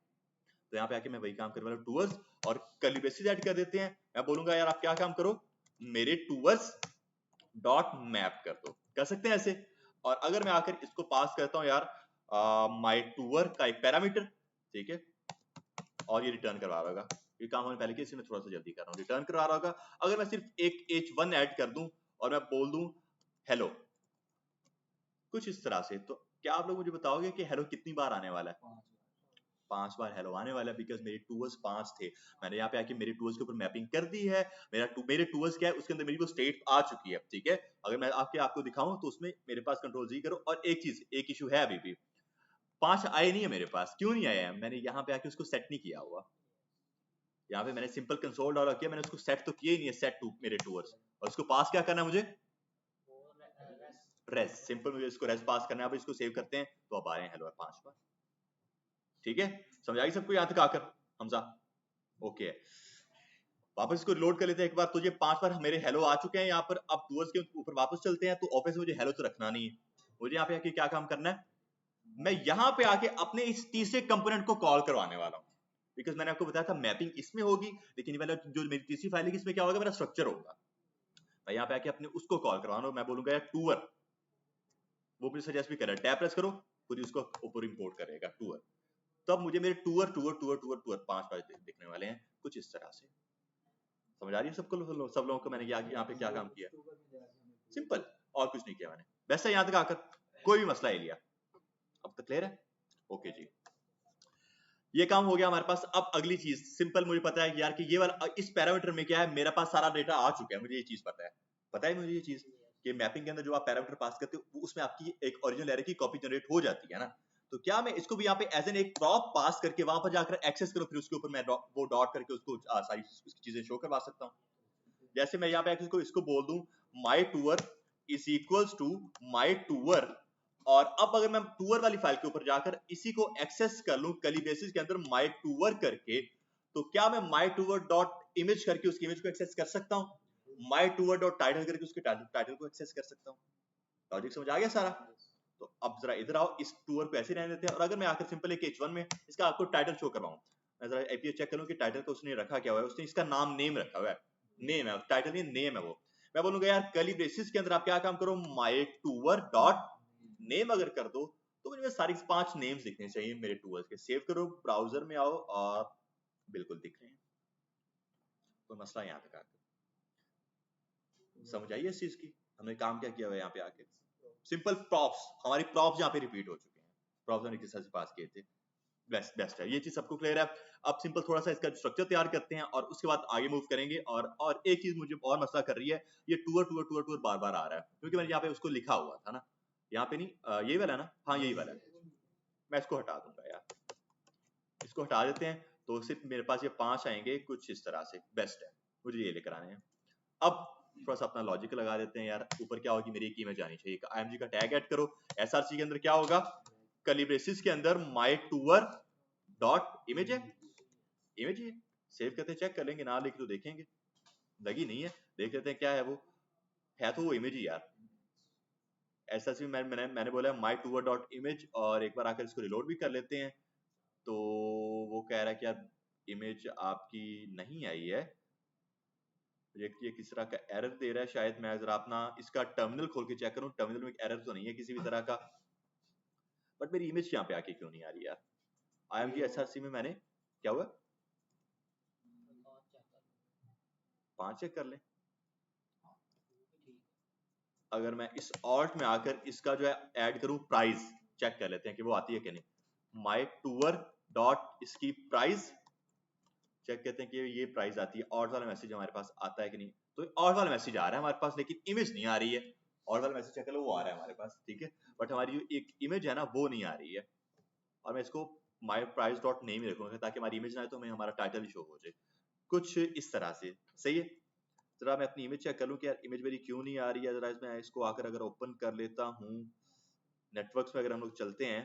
तो यहाँ पे आके मैं वही काम करने वाला हूँ, टूवर्स और कर्ली ब्रेसेस ऐड कर देते हैं। मैं बोलूंगा यार आप क्या काम करो, मेरे टूवर्स डॉट मैप कर दो, कर सकते हैं ऐसे। और अगर मैं आकर इसको पास करता हूँ यार माय टूवर का एक पैरामीटर, ठीक है, और ये रिटर्न करवा रहा होगा, ये काम हमने पहले किया, इसमें थोड़ा सा जल्दी कर रहा हूँ, रिटर्न करवा रहा होगा। अगर मैं सिर्फ एक h1 ऐड कर दूं और मैं बोल दूं हेलो, कुछ इस तरह से, तो क्या आप लोग मुझे बताओगे कि हेलो कितनी बार आने वाला है? 5 बार हेलो आने वाला है, बिकॉज मेरे टूवर्स 5 थे। मैंने यहाँ पे आके मेरे टूवर्स के ऊपर मैपिंग कर दी है, मेरे टूवर्स क्या है उसके अंदर मेरी वो स्टेट आ चुकी है, ठीक है। अगर मैं आपको दिखाऊं तो उसमें मेरे पास कंट्रोल जी करो, और एक चीज, एक इशू है अभी भी, 5 आए नहीं है मेरे पास, क्यों नहीं आया है? मैंने यहाँ पे आके उसको सेट नहीं किया हुआ। यहाँ पे मैंने सिंपल कंसोल डॉलर किया, मैंने उसको सेट तो किया ही नहीं है, सेट टू मेरे टूवर्स, और उसको पास क्या करना है मुझे, रेस, सिंपल मुझे इसको रेस पास करना है। अब इसको सेव करते हैं तो अब आ रहे हैं हेलो 5 बार, ठीक है। समझ आई सबको यहाँ तक आकर हमजा? ओके, वापस इसको लोड कर लेते हैं एक बार, तो ये 5 बार मेरे हेलो आ चुके हैं यहाँ पर। अब टूवर्स के ऊपर वापस चलते हैं, तो ऑफिस मुझे हेलो तो रखना नहीं है, मुझे यहाँ पे आके क्या काम करना है, मैं यहाँ पे आके अपने इस तीसरे कंपोनेंट को कॉल करवाने वाला हूँ, बिकॉज मैंने आपको बताया था मैपिंग इसमें होगी, लेकिन वाला जो मेरी तीसरी फाइल है इसमें क्या होगा, मेरा स्ट्रक्चर होगा। मैं यहाँ पे आके अपने उसको कॉल करवाना, मैं बोलूंगा यार टूवर, वो मुझे सजेस्ट भी कर रहा है, टैब प्रेस करो, खुद ही उसको ऊपर इंपोर्ट करेगा टूवर। तब मुझे मेरे टूवर टूवर टूवर टूवर टूवर 5 बार दिखने वाले हैं, कुछ इस तरह से। समझ आ रही है सबको, सब लोगों को मैंने यहाँ पे क्या काम किया, सिंपल, और कुछ नहीं किया मैंने, वैसे यहाँ तक आकर कोई भी मसला एलिया, अब तक क्लियर है? ओके जी, ये काम हो गया हमारे पास। अब अगली चीज सिंपल, मुझे पता है यार कि ये वाला इस पैरामीटर में क्या है, मेरे पास सारा डेटा आ चुका है, मुझे ये चीज पता है मुझे ये चीज कि मैपिंग के अंदर जो आप पैरामीटर पास करते हो उसमें आपकी एक ओरिजिनल एरे की कॉपी जनरेट हो जाती है ना। तो क्या मैं इसको भी यहाँ पे एज एन एक प्रॉप पास करके वहां पर जाकर एक्सेस करो, फिर उसके ऊपर मैं वो डॉट करके उसको सारी उसकी चीजें शो करवा सकता हूँ। जैसे मैं यहाँ पे इसको बोल दूं माई टूअर इज इक्वल्स टू माई टूअर, और अब अगर मैं टूअर वाली फाइल के ऊपर जाकर इसी को एक्सेस कर लूं कर्ली ब्रेसेस के अंदर माई टूअर करके, तो क्या मैं माई टूअर डॉट इमेज करके उसकी इमेज को एक्सेस कर सकता हूँ, माई टूअर डॉट टाइटल करके उसके टाइटल को एक्सेस कर सकता हूँ। लॉजिक समझ आ गया सारा? तो अब जरा इधर आओ, इस टूअर को ऐसे रहने देते हैं, और अगर मैं आकर सिंपल एक h1 में इसका आपको टाइटल शो करवाऊं, मैं जरा एपीए चेक करूं कि टाइटल को उसने रखा क्या हुआ है, उसने इसका नाम नेम रखा हुआ है, नेम है टाइटल नहीं, नेम है वो। मैं बोलूंगा यार कर्ली ब्रेसेस के अंदर आप क्या काम करो, माई टूअर डॉट नेम अगर कर दो तो मुझे सारी 5 नेम्स दिखने चाहिए मेरे टूवर्स के। सेव करो, ब्राउजर में आओ, और बिल्कुल दिख रहे हैं, कोई मसला यहाँ पे आकर समझ आइए इस चीज की, हमने काम क्या किया हुआ है यहाँ पे आके, सिंपल प्रॉप्स, हमारी प्रॉप्स यहाँ पे रिपीट हो चुके हैं, प्रॉप्स हमने किस तरह से पास किए थे, बेस्ट है, ये चीज सबको क्लियर है। अब सिंपल थोड़ा सा इसका स्ट्रक्चर तैयार करते हैं और उसके बाद आगे मूव करेंगे। और एक चीज मुझे और मसला कर रही है, ये टूअर टूअर टूअर टूअर बार बार आ रहा है, क्योंकि मैंने यहाँ पे उसको लिखा हुआ था ना, यहाँ पे नहीं, यही वाला ना, हाँ यही वाला है, मैं इसको हटा दूंगा यार, इसको हटा देते हैं, तो सिर्फ मेरे पास ये 5 आएंगे कुछ इस तरह से, बेस्ट है, मुझे ये लेकर आने हैं। अब थोड़ा सा अपना लॉजिक लगा देते हैं यार, ऊपर क्या होगी, मेरी एक इमेज आनी चाहिए, IMG का टैग ऐड करो, SRC के अंदर क्या होगा, कर्ली ब्रेसेस के अंदर माई टूअर डॉट इमेज है, इमेज है, सेव करते चेक कर लेंगे, ना लिख तो देखेंगे, लगी नहीं है, देख लेते हैं क्या है वो, है तो वो इमेज ही यार। SRC में मैंने बोला माई टूअर डॉट इमेज, और एक बार आकर इसको रिलोड भी कर लेते हैं, तो वो कह रहा है कि यार इमेज आपकी नहीं आई है, प्रोजेक्ट ये किस तरह का एरर दे रहा है, शायद मैं जरा अपना इसका टर्मिनल खोल के चेक करूं, टर्मिनल में एरर तो नहीं है किसी भी तरह का, बट मेरी इमेज यहाँ पे आके क्यों नहीं आ रही यार। IMG SRC में मैंने क्या हुआ, 5 चेक कर लें। अगर मैं इस ऑल्ट में आकर इसका जो है ऐड करूं प्राइस, चेक कर लेते हैं कि वो आती है कि नहीं। माई टूअर डॉट इसकी प्राइस, चेक करते हैं कि ये प्राइस आती है। ऑल्ट वाला मैसेज हमारे पास आता है कि नहीं, तो ऑल्ट वाला मैसेज आ रहा है हमारे पास, लेकिन इमेज नहीं आ रही है। ऑल्ट वाला मैसेज चेक कर लो, वो आ रहा है हमारे पास, ठीक है, बट हमारी जो एक इमेज है ना वो नहीं आ रही है। और मैं इसको माई प्राइस डॉट नेम ही रखूंगा ताकि हमारी इमेज ना आए तो हमें हमारा टाइटल शो हो जाए, कुछ इस तरह से। सही है, जरा मैं अपनी इमेज चेक कर लूं कि यार इमेज मेरी क्यों नहीं आ रही है। जरा इसमें इसको आकर अगर ओपन कर लेता हूं, नेटवर्क्स में अगर हम लोग चलते हैं,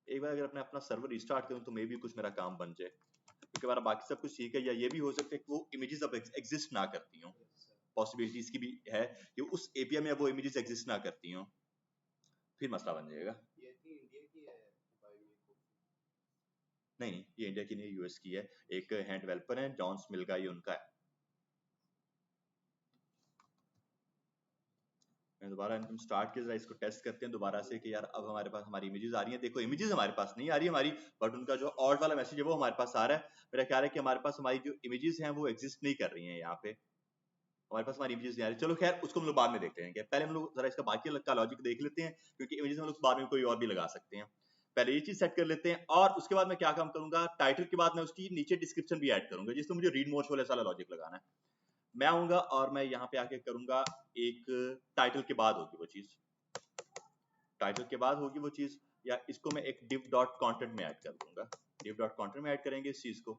एक बार अगर अपने अपना सर्वर रिस्टार्ट करूं तो मे भी कुछ मेरा काम बन जाए, क्योंकि हमारा बाकी सब कुछ ठीक है। या ये भी हो सकता है कि वो इमेजेस अब एग्जिस्ट ना करती हों, पॉसिबिलिटी इसकी भी है कि उस एपीआई में वो इमेजेस एग्जिस्ट ना करती हों, फिर मसला बन जाएगा। नहीं नहीं, ये इंडिया की नहीं, यूएस की है। एक हैंड डेवलपर है, जॉन स्मिल का, ये उनका है। दोबारा हम स्टार्ट के जरा इसको टेस्ट करते हैं दोबारा से कि यार अब हमारे पास हमारी इमेजेस आ रही हैं। देखो इमेजेस हमारे पास नहीं आ रही है हमारी, बट उनका जो ऑल्ट वाला मैसेज है वो हमारे पास आ रहा है। मेरा ख्याल है कि हमारे पास हमारी जो इमेजेस हैं वो एग्जिस्ट नहीं कर रही हैं यहाँ पे, हमारे पास हमारी इमेजेस नहीं आ रही। चलो खैर उसको हम लोग बाद में देखते हैं, पहले हम लोग जरा इसका बाकी का लॉजिक देख लेते हैं, क्योंकि इमेजेस हम लोग बाद में कोई और भी लगा सकते हैं। पहले ये चीज सेट कर लेते हैं, और उसके बाद मैं क्या काम करूंगा, टाइटल के बाद मैं उसकी नीचे डिस्क्रिप्शन भी ऐड करूंगा, जिसमें मुझे रीड मोर वाला लॉजिक लगाना है। मैं आऊंगा और मैं यहाँ पे आके करूंगा एक टाइटल के बाद होगी वो चीज, टाइटल के बाद होगी वो चीज, या इसको मैं एक div डॉट कंटेंट में ऐड कर दूंगा। div डॉट कंटेंट में ऐड करेंगे इस चीज को,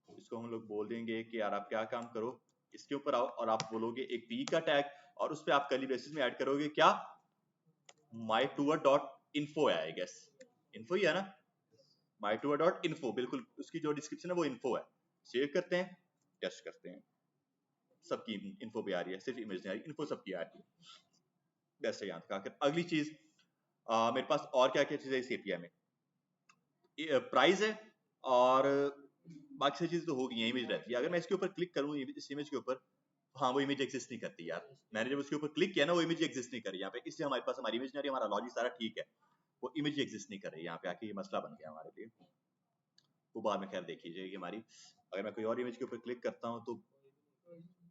इसको हम लोग बोल देंगे कि यार आप क्या काम करो, इसके ऊपर आओ और आप बोलोगे एक पी का टैग, और उस पर आप कर्ली ब्रेसेस में ऐड करोगे क्या, माई टूअर डॉट इन्फो है, आई गेस इन्फो ही है ना, माई टूअर डॉट इन्फो, बिल्कुल उसकी जो डिस्क्रिप्शन है वो इन्फो है। सेव करते हैं, टेस्ट करते हैं, सबकी इन्फो पे आ रही है, सिर्फ इमेज नहीं आ रही, इन्फो सबकी आ रही है। वैसे याद रखा। अगली चीज मेरे पास और क्या क्या चीज है इस एपीआई में, प्राइस है और बाकी सारी चीज तो हो गई है, इमेज रहती है। अगर मैं इसके ऊपर क्लिक करूँ इस इमेज के ऊपर, हाँ वो इमेज एग्जिस्ट नहीं करती यार, मैंने जब उसके ऊपर क्लिक किया ना वो इमेज एग्जिस्ट नहीं कर रही यहाँ पे, इसलिए हमारे पास हमारी इमेज नहीं आ रही, हमारा लॉजिक सारा ठीक है, वो इमेज एग्जिस्ट नहीं कर रही यहाँ पे आके, ये मसला बन गया हमारे लिए। वो बाद में खैर देख लीजिए कि हमारी, अगर मैं कोई और इमेज के ऊपर क्लिक करता हूँ तो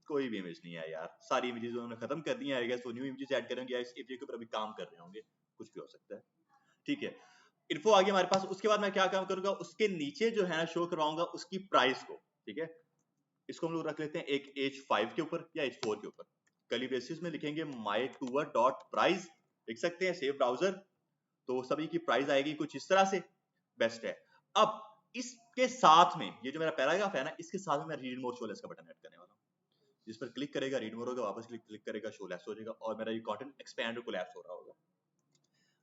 कोई भी इमेज नहीं है यार, सारी इमेजेस उन्होंने खत्म कर दी है, आई गेस वो न्यू इमेजेस ऐड करेंगे या इस इमेज के ऊपर अभी काम कर रहे होंगे, कुछ भी हो सकता है। ठीक है, इन्फो आ गया हमारे पास। उसके बाद मैं क्या काम करूंगा, उसके नीचे जो है ना शो करवाऊंगा उसकी प्राइस को, ठीक है, इसको हम लोग रख लेते हैं एक H5 के ऊपर या H4 के ऊपर। कर्ली ब्रेसेस में लिखेंगे माई टूअर डॉट प्राइस, लिख सकते हैं, सेव ब्राउजर, तो सभी की प्राइस आएगी कुछ इस तरह से, बेस्ट है। अब इसके साथ में ये जो मेरा पैराग्राफ है ना, इसके साथ में मैं रीड मोर शो लेस का बटन ऐड करने वाला हूँ, जिस पर क्लिक करेगा रीड मोर होगा, वापस क्लिक करेगा शो लेस हो जाएगा, और मेरा ये कंटेंट एक्सपैंड और कोलैप्स हो रहा होगा।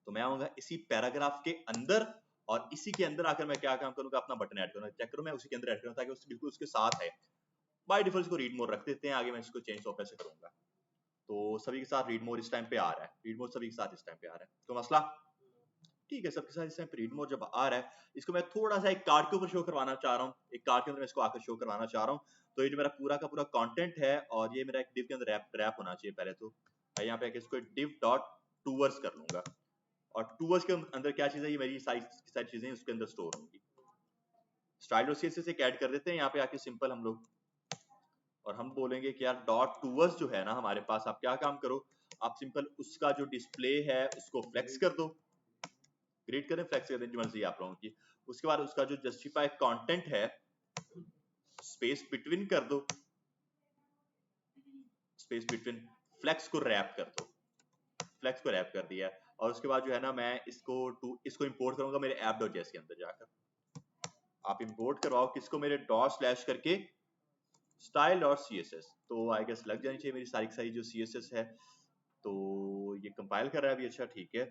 तो मैं आऊंगा इसी पैराग्राफ के अंदर, और इसी के अंदर आकर मैं क्या काम करूंगा, अपना बटन ऐड करूंगा, चेक करूं मैं उसी के अंदर ऐड करूं ताकि उससे बिल्कुल उसके साथ है। बाय डिफॉल्ट इसको रीड मोर रख देते हैं, आगे मैं इसको चेंज ऑफ ऐसे करूंगा। तो सभी के साथ रीड मोर इस टाइम पे आ रहा है, रीड मोर सभी के साथ इस टाइम पे आ रहा है, तो मसला ठीक है, सबके साथ इस टाइम पे रीड मोर जब आ रहा है, इसको मैं थोड़ा सा एक कार्ड के ऊपर शो करवाना चाह रहा हूँ, एक कार्ड के अंदर मैं इसको आकर शो करवाना चाह रहा हूँ। तो ये जो मेरा पूरा का पूरा कंटेंट है, और ये मेरा एक डिव के अंदर रैप होना चाहिए पहले तो, मैं यहाँ पे आके इसको डिव डॉट टूवर्स कर लूंगा, और टूवर्स के अंदर क्या चीज है, ये मेरी सारी चीजें उसके अंदर स्टोर होंगी। स्टाइल और सीएसएस एक ऐड कर देते हैं यहाँ पे आके सिंपल हम लोग, और हम बोलेंगे कि यार डॉट टूवर्स जो है ना हमारे पास, आप क्या काम करो, आप सिंपल उसका जो डिस्प्ले है उसको फ्लेक्स कर दो, ग्रिड करें फ्लेक्स कर दें, जो मर्जी आप लोगों की। उसके बाद उसका जो जस्टिफाई कंटेंट है स्पेस बिटवीन कर दो, स्पेस बिटवीन, फ्लेक्स को रैप कर दो, फ्लेक्स को रैप कर दिया। और उसके बाद जो है ना मैं इसको इंपोर्ट करूंगा मेरे app.js के अंदर जाकर, आप इंपोर्ट करवाओ किसको, मेरे डॉट स्लैश करके स्टाइल डॉट css, तो आई गेस लग जानी चाहिए मेरी सारी की सारी जो css है। तो ये कंपाइल कर रहा है अभी, अच्छा ठीक है,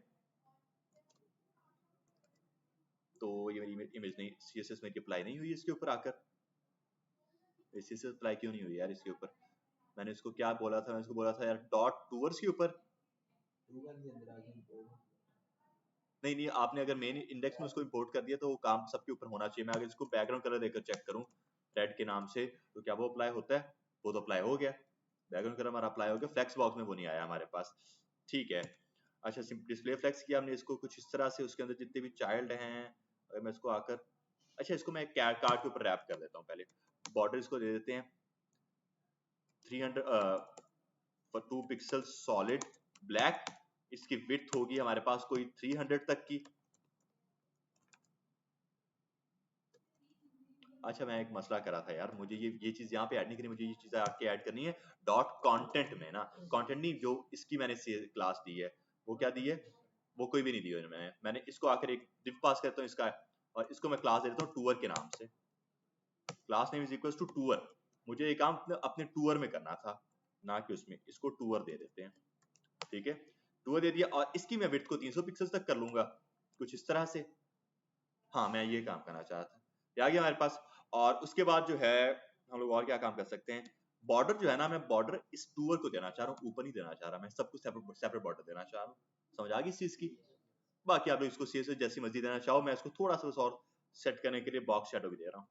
तो ये मेरी इमेज नहीं, css में अप्लाई नहीं हुई इसके ऊपर आकर, css अप्लाई क्यों नहीं हुई यार इसके ऊपर, मैंने इसको क्या बोला था, मैंने इसको बोला था यार डॉट टूवर्स के ऊपर, गूगल के अंदर आगे नहीं नहीं, आपने अगर मेन इंडेक्स में उसको इंपोर्ट कर दिया तो वो काम सबके ऊपर होना चाहिए। मैं अगर इसको बैकग्राउंड कलर देकर चेक करूं रेड के नाम से, तो क्या वो अप्लाई होता है? वो तो अप्लाई हो गया, बैकग्राउंड कलर हमारा अप्लाई हो गया, फ्लेक्स बॉक्स में वो नहीं आया हमारे पास। ठीक है, अच्छा डिस्प्ले फ्लेक्स किया हमने इसको कुछ इस तरह से, उसके अंदर जितने भी चाइल्ड हैं, अगर मैं इसको आकर, अच्छा इसको मैं कार्ड के ऊपर रैप कर देता हूँ पहले। बॉर्डर इसको दे देते हैं 300 फॉर 2 पिक्सल सॉलिड ब्लैक। इसकी विड्थ होगी हमारे पास कोई 300 तक की। अच्छा मैं एक मसला करा था यार, मुझे ये चीज यहाँ पे ऐड नहीं करनी, मुझे ये चीज आके ऐड करनी है डॉट कंटेंट में ना। कंटेंट नहीं, जो इसकी मैंने क्लास दी है, वो क्या दी है? वो कोई भी नहीं दी है मैंने इसको आकर एक div पास करता हूँ इसका, और इसको मैं क्लास दे देता हूँ टूअर के नाम से। Class name is equal to tour. मुझे ये काम अपने टूअर में करना था, ना कि उसमें। इसको टूअर दे देते हैं, ठीक है, टूअर दे दिया, और इसकी मैं विड्थ को 300 पिक्सल तक कर लूंगा, कुछ इस तरह से। हाँ मैं ये काम करना चाहता था, ये आ गया हमारे पास। और उसके बाद जो है हम लोग और क्या काम कर सकते हैं? बॉर्डर जो है ना, मैं बॉर्डर इस टूअर को देना चाह रहा हूँ, ऊपर नहीं देना चाह रहा, मैं सब कुछ सेपरेट बॉर्डर देना चाह रहा हूँ। समझ आ गई इस चीज की? बाकी आप लोग इसको सी जैसी मर्जी देना चाहो। मैं इसको थोड़ा सा और सेट करने के लिए बॉक्स शैडो भी दे रहा हूँ।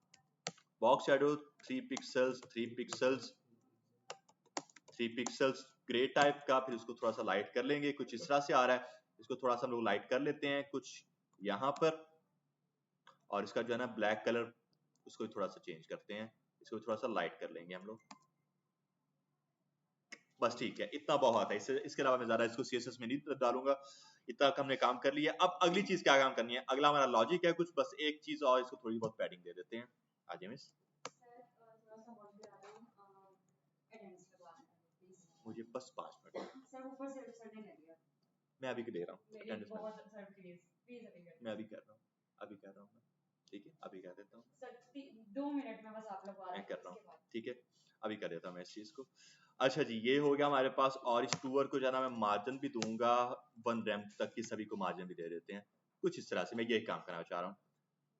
Box shadow 3 pixels 3 pixels 3 pixels grey type का, फिर उसको थोड़ा सा लाइट कर लेंगे, कुछ इस तरह से आ रहा है। इसको थोड़ा सा हम लोग लाइट कर लेते हैं कुछ यहाँ पर, और इसका जो है ना ब्लैक कलर, उसको थोड़ा सा चेंज करते हैं, इसको थोड़ा सा लाइट कर लेंगे हम लोग। बस ठीक है, इतना बहुत है, इसके अलावा मैं ज्यादा इसको सीएसएस में नहीं डालूंगा। इतना हमने काम कर लिया। अब अगली चीज क्या काम करनी है? अगला हमारा लॉजिक है कुछ, बस एक चीज और, इसको थोड़ी बहुत पैडिंग दे देते हैं। आजे मिस, मुझे बस 5 मिनट, मैं अभी दे रहा हूँ अटेंडेंस में, मैं अभी कर रहा हूँ, अभी कर रहा हूँ मैं, ठीक है अभी कर देता हूँ 2 मिनट में, बस आप लोग मैं कर रहा हूँ, ठीक है अभी कर देता हूँ मैं इस चीज को। अच्छा जी, ये हो गया हमारे पास। और इस टूअर को जाना मैं मार्जिन भी दूंगा 1 रैम तक की, सभी को मार्जिन भी दे देते हैं कुछ इस तरह से। मैं ये काम करना चाह रहा हूँ,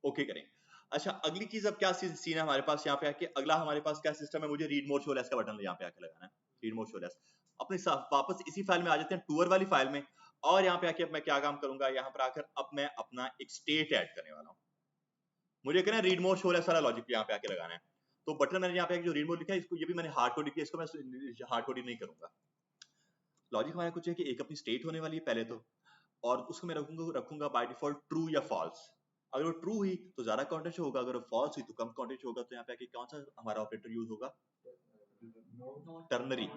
ओके करें। अच्छा अगली चीज अब क्या सीन है हमारे पास यहाँ पे आके? अगला हमारे पास क्या सिस्टम है? मुझे रीड मोर शो लेस का बटन यहाँ पे आके लगाना है, रीड मोर शो लेस। अपने वापस इसी फाइल में आ जाते हैं, टूअर वाली फाइल में। और यहाँ पे आके अब मैं क्या काम करूंगा? यहाँ पर आकर अब मैं अपना एक स्टेट ऐड करने वाला हूँ। मुझे कहना है रीड मोर शो लेस वाला लॉजिक यहाँ पे आके लगाना है। तो बटन मैंने यहाँ पे जो रीड मोर लिखा है, इसको ये भी मैंने हार्ड कोड किया, इसको मैं हार्ड कोड नहीं करूंगा। लॉजिक हमारा कुछ है कि एक अपनी स्टेट होने वाली है पहले तो, और उसको मैं रखूंगा बाय डिफॉल्ट ट्रू या फॉल्स। अगर वो ट्रू हुई तो ज्यादा कॉन्टेक्स्ट होगा, अगर वो फॉल्स हुई तो कम कॉन्टेक्स्ट होगा। तो यहाँ पे आके कौन सा हमारा ऑपरेटर यूज होगा? Ternary,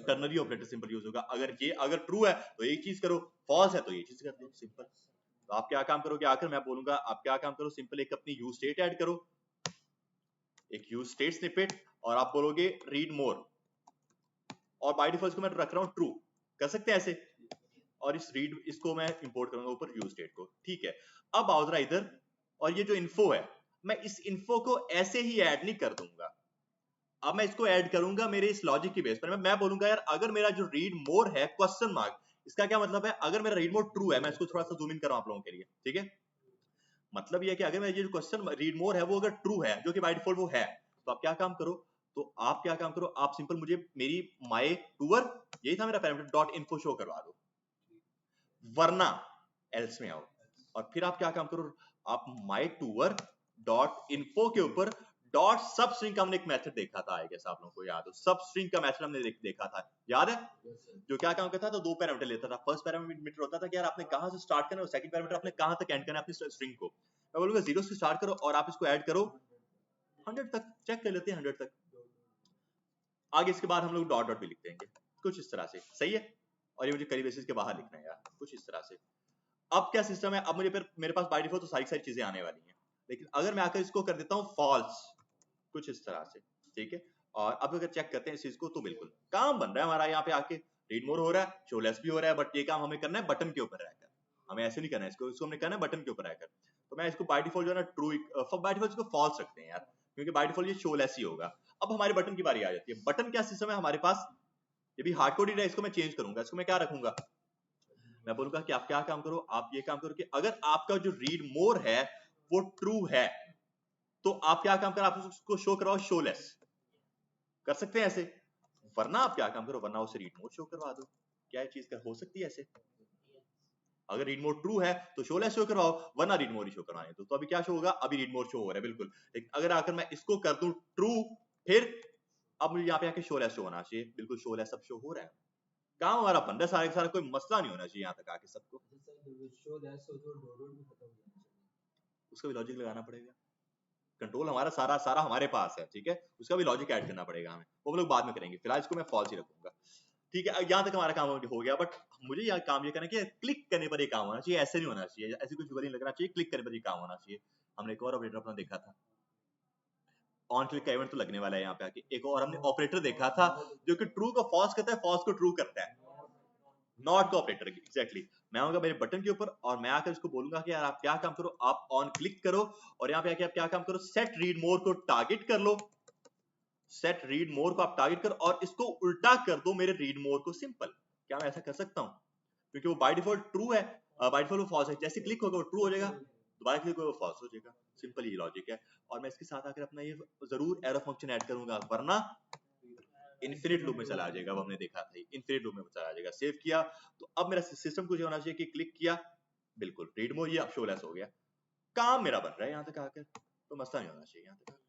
ternary operator simple use होगा। अगर ट्रू है तो एक चीज करो, फॉल्स है तो ये चीज कर दो, सिंपल। तो आप क्या काम करोगे? आकर मैं बोलूंगा आप क्या काम करो, सिंपल एक अपनी यूज स्टेट ऐड करो, एक यूज स्टेट स्निपेट, और आप बोलोगे रीड मोर, और बाय डिफॉल्ट को मैं रख रहा हूँ ट्रू, कर सकते हैं ऐसे। और इसको मैं इंपोर्ट करूंगा ऊपर यूज स्टेट को, ठीक है। अब आओ जरा इधर, और ये जो इन्फो है, मैं इस इन्फो को ऐसे ही ऐड नहीं कर दूंगा। अब मैं इसको ऐड करूंगा मेरे इस लॉजिक की बेस पर। मैं बोलूंगा यार अगर मेरा जो रीड मोर है क्वेश्चन मार्क, इसका क्या मतलब है? अगर मेरा रीड मोर ट्रू है, मैं इसको थोड़ा सा जूम इन कर रहा हूं आप लोगों के लिए, ठीक है। मतलब ये है कि अगर मेरा ये जो क्वेश्चन रीड मोर है वो अगर ट्रू है, जो कि बाय डिफॉल्ट वो है, तो आप क्या काम करो? तो आप क्या काम करो, आप सिंपल मुझे मेरी माय टूअर, यही था मेरा पैरामीटर, डॉट इन्फो शो करवा दो, वरना एल्स में आओ। और फिर आप क्या काम करो, आप माय टूअर डॉट इन्फो के ऊपर डॉट सब स्ट्रिंग का हमने एक मेथड देखा था, आई गेस आप लोगों को याद हो, सब स्ट्रिंग का मेथड हमने देखा था, याद है? जो क्या काम करता था, 2 पैरामीटर लेता था। फर्स्ट पैरामीटर होता था कि यार आपने कहां से स्टार्ट करना है, और सेकंड पैरामीटर आपने कहां तक एंड करना है अपनी स्ट्रिंग को। मैं बोलूंगा 0 से स्टार्ट करो और आप इसको ऐड करो 100 तक, चेक कर लेते हैं 100 तक। आगे इसके बाद हम लोग डॉट डॉट भी लिख देंगे कुछ इस तरह से, सही है। और ये मुझे करी बेसिस के बाहर लिखना है यार, कुछ इस तरह से। अब क्या सिस्टम है? अब मुझे फिर मेरे पास बाय डिफॉल्ट तो सारी चीजें आने वाली हैं, लेकिन अगर मैं आकर इसको कर देता हूँ फॉल्स, कुछ इस तरह से, ठीक है। और अब अगर चेक करते हैं इस चीज को, तो बिल्कुल काम बन रहा है हमारा। यहाँ पे आके रीड मोर हो रहा है, शो लेस भी हो रहा है, बट ये काम हमें करना है बटन के ऊपर रहकर, हमें ऐसे नहीं करना है इसको हमने करना है बटन के ऊपर रहकर। तो मैं इसको बाय डिफॉल्ट जो है ना ट्रू, बाय डिफॉल्ट इसको फॉल्स रखते हैं यार, क्योंकि बाय डिफॉल्ट ये शो लेस ही होगा। अब हमारे बटन की बारी आ जाती है। बटन क्या सिस्टम है हमारे पास? ये भी हार्ड कोडेड है, इसको मैं चेंज करूंगा। इसको मैं क्या रखूंगा? मैं बोलूंगा कि आप क्या काम करो, आप ये काम करो कि अगर आपका जो रीड मोर है वो ट्रू है, तो आप क्या काम करो, आप उसको शो कराओ शो लेस, कर सकते हैं ऐसे। वरना आप क्या काम करो, वरना उसे रीड मोड शो करवा दो। क्या ये चीज हो सकती है ऐसे? अगर रीड मोर ट्रू है तो शो लेस शो करवाओ, वरना रीड मोर ही शो करवाने तो अभी क्या शो होगा, अभी रीड मोर शो हो रहा है बिल्कुल। लेकिन अगर आकर मैं इसको कर दूं ट्रू, फिर अब मुझे यहाँ पे आके शो लेस शो होना चाहिए, बिल्कुल शो लेस अब शो हो रहा है। काम हमारा बन रहा है सारा सारा, कोई मसला नहीं होना चाहिए यहाँ तक आके सबको। शो दैट्स हो तो डॉट भी खत्म हो जाना चाहिए, उसका भी लॉजिक लगाना पड़ेगा, कंट्रोल हमारा सारा सारा हमारे पास है, ठीक है, उसका भी लॉजिक ऐड करना पड़ेगा हमें, वो हम लोग बाद में करेंगे, फिलहाल इसको मैं फॉल्स ही रखूंगा, ठीक है। यहाँ तक हमारा काम हो गया, बट मुझे यहाँ काम ये करना है कि क्लिक करने पर ये काम होना चाहिए, ऐसे नहीं होना चाहिए, ऐसे कुछ जुगल नहीं लगना चाहिए, क्लिक करने पर ये काम होना चाहिए। हमने एक और ऑपरेटर अपना देखा था, ऑन क्लिक का इवेंट तो लगने वाला है यहाँ पे आके, एक और हमने ऑपरेटर देखा था जो कि ट्रू को फॉल्स करता है, फॉल्स को ट्रू करता है, नॉट का ऑपरेटर एग्जैक्टली। मैं आऊंगा मेरे बटन के ऊपर और मैं आकर इसको बोलूंगा कि यार आप क्या काम करो, आप ऑन क्लिक करो और यहाँ पे आके आप क्या काम करो, सेट रीड मोर को टारगेट कर लो, सेट रीड मोर को आप टारगेट करो और इसको उल्टा कर दो मेरे रीड मोर को सिंपल। क्या मैं ऐसा कर सकता हूँ? क्योंकि वो बाय डिफॉल्ट ट्रू है, बाय डिफॉल्ट वो फॉल्स है, जैसे क्लिक होगा वो ट्रू हो जाएगा, दोबारा क्लिक होगा वो फॉल्स हो जाएगा, सिंपल ये लॉजिक है। और मैं इसके साथ आकर अपना ये जरूर एरो फंक्शन ऐड करूंगा, वरना इन्फिनिट लूप में चला जाएगा, वो हमने देखा था इन्फिनिट लूप में चला जाएगा। सेव किया तो अब मेरा सिस्टम कुछ होना चाहिए कि क्लिक किया बिल्कुल रीड मोर, ये अब शो लेस हो गया, काम मेरा बन रहा है यहाँ तक आकर, तो मसला नहीं होना चाहिए। यहाँ तक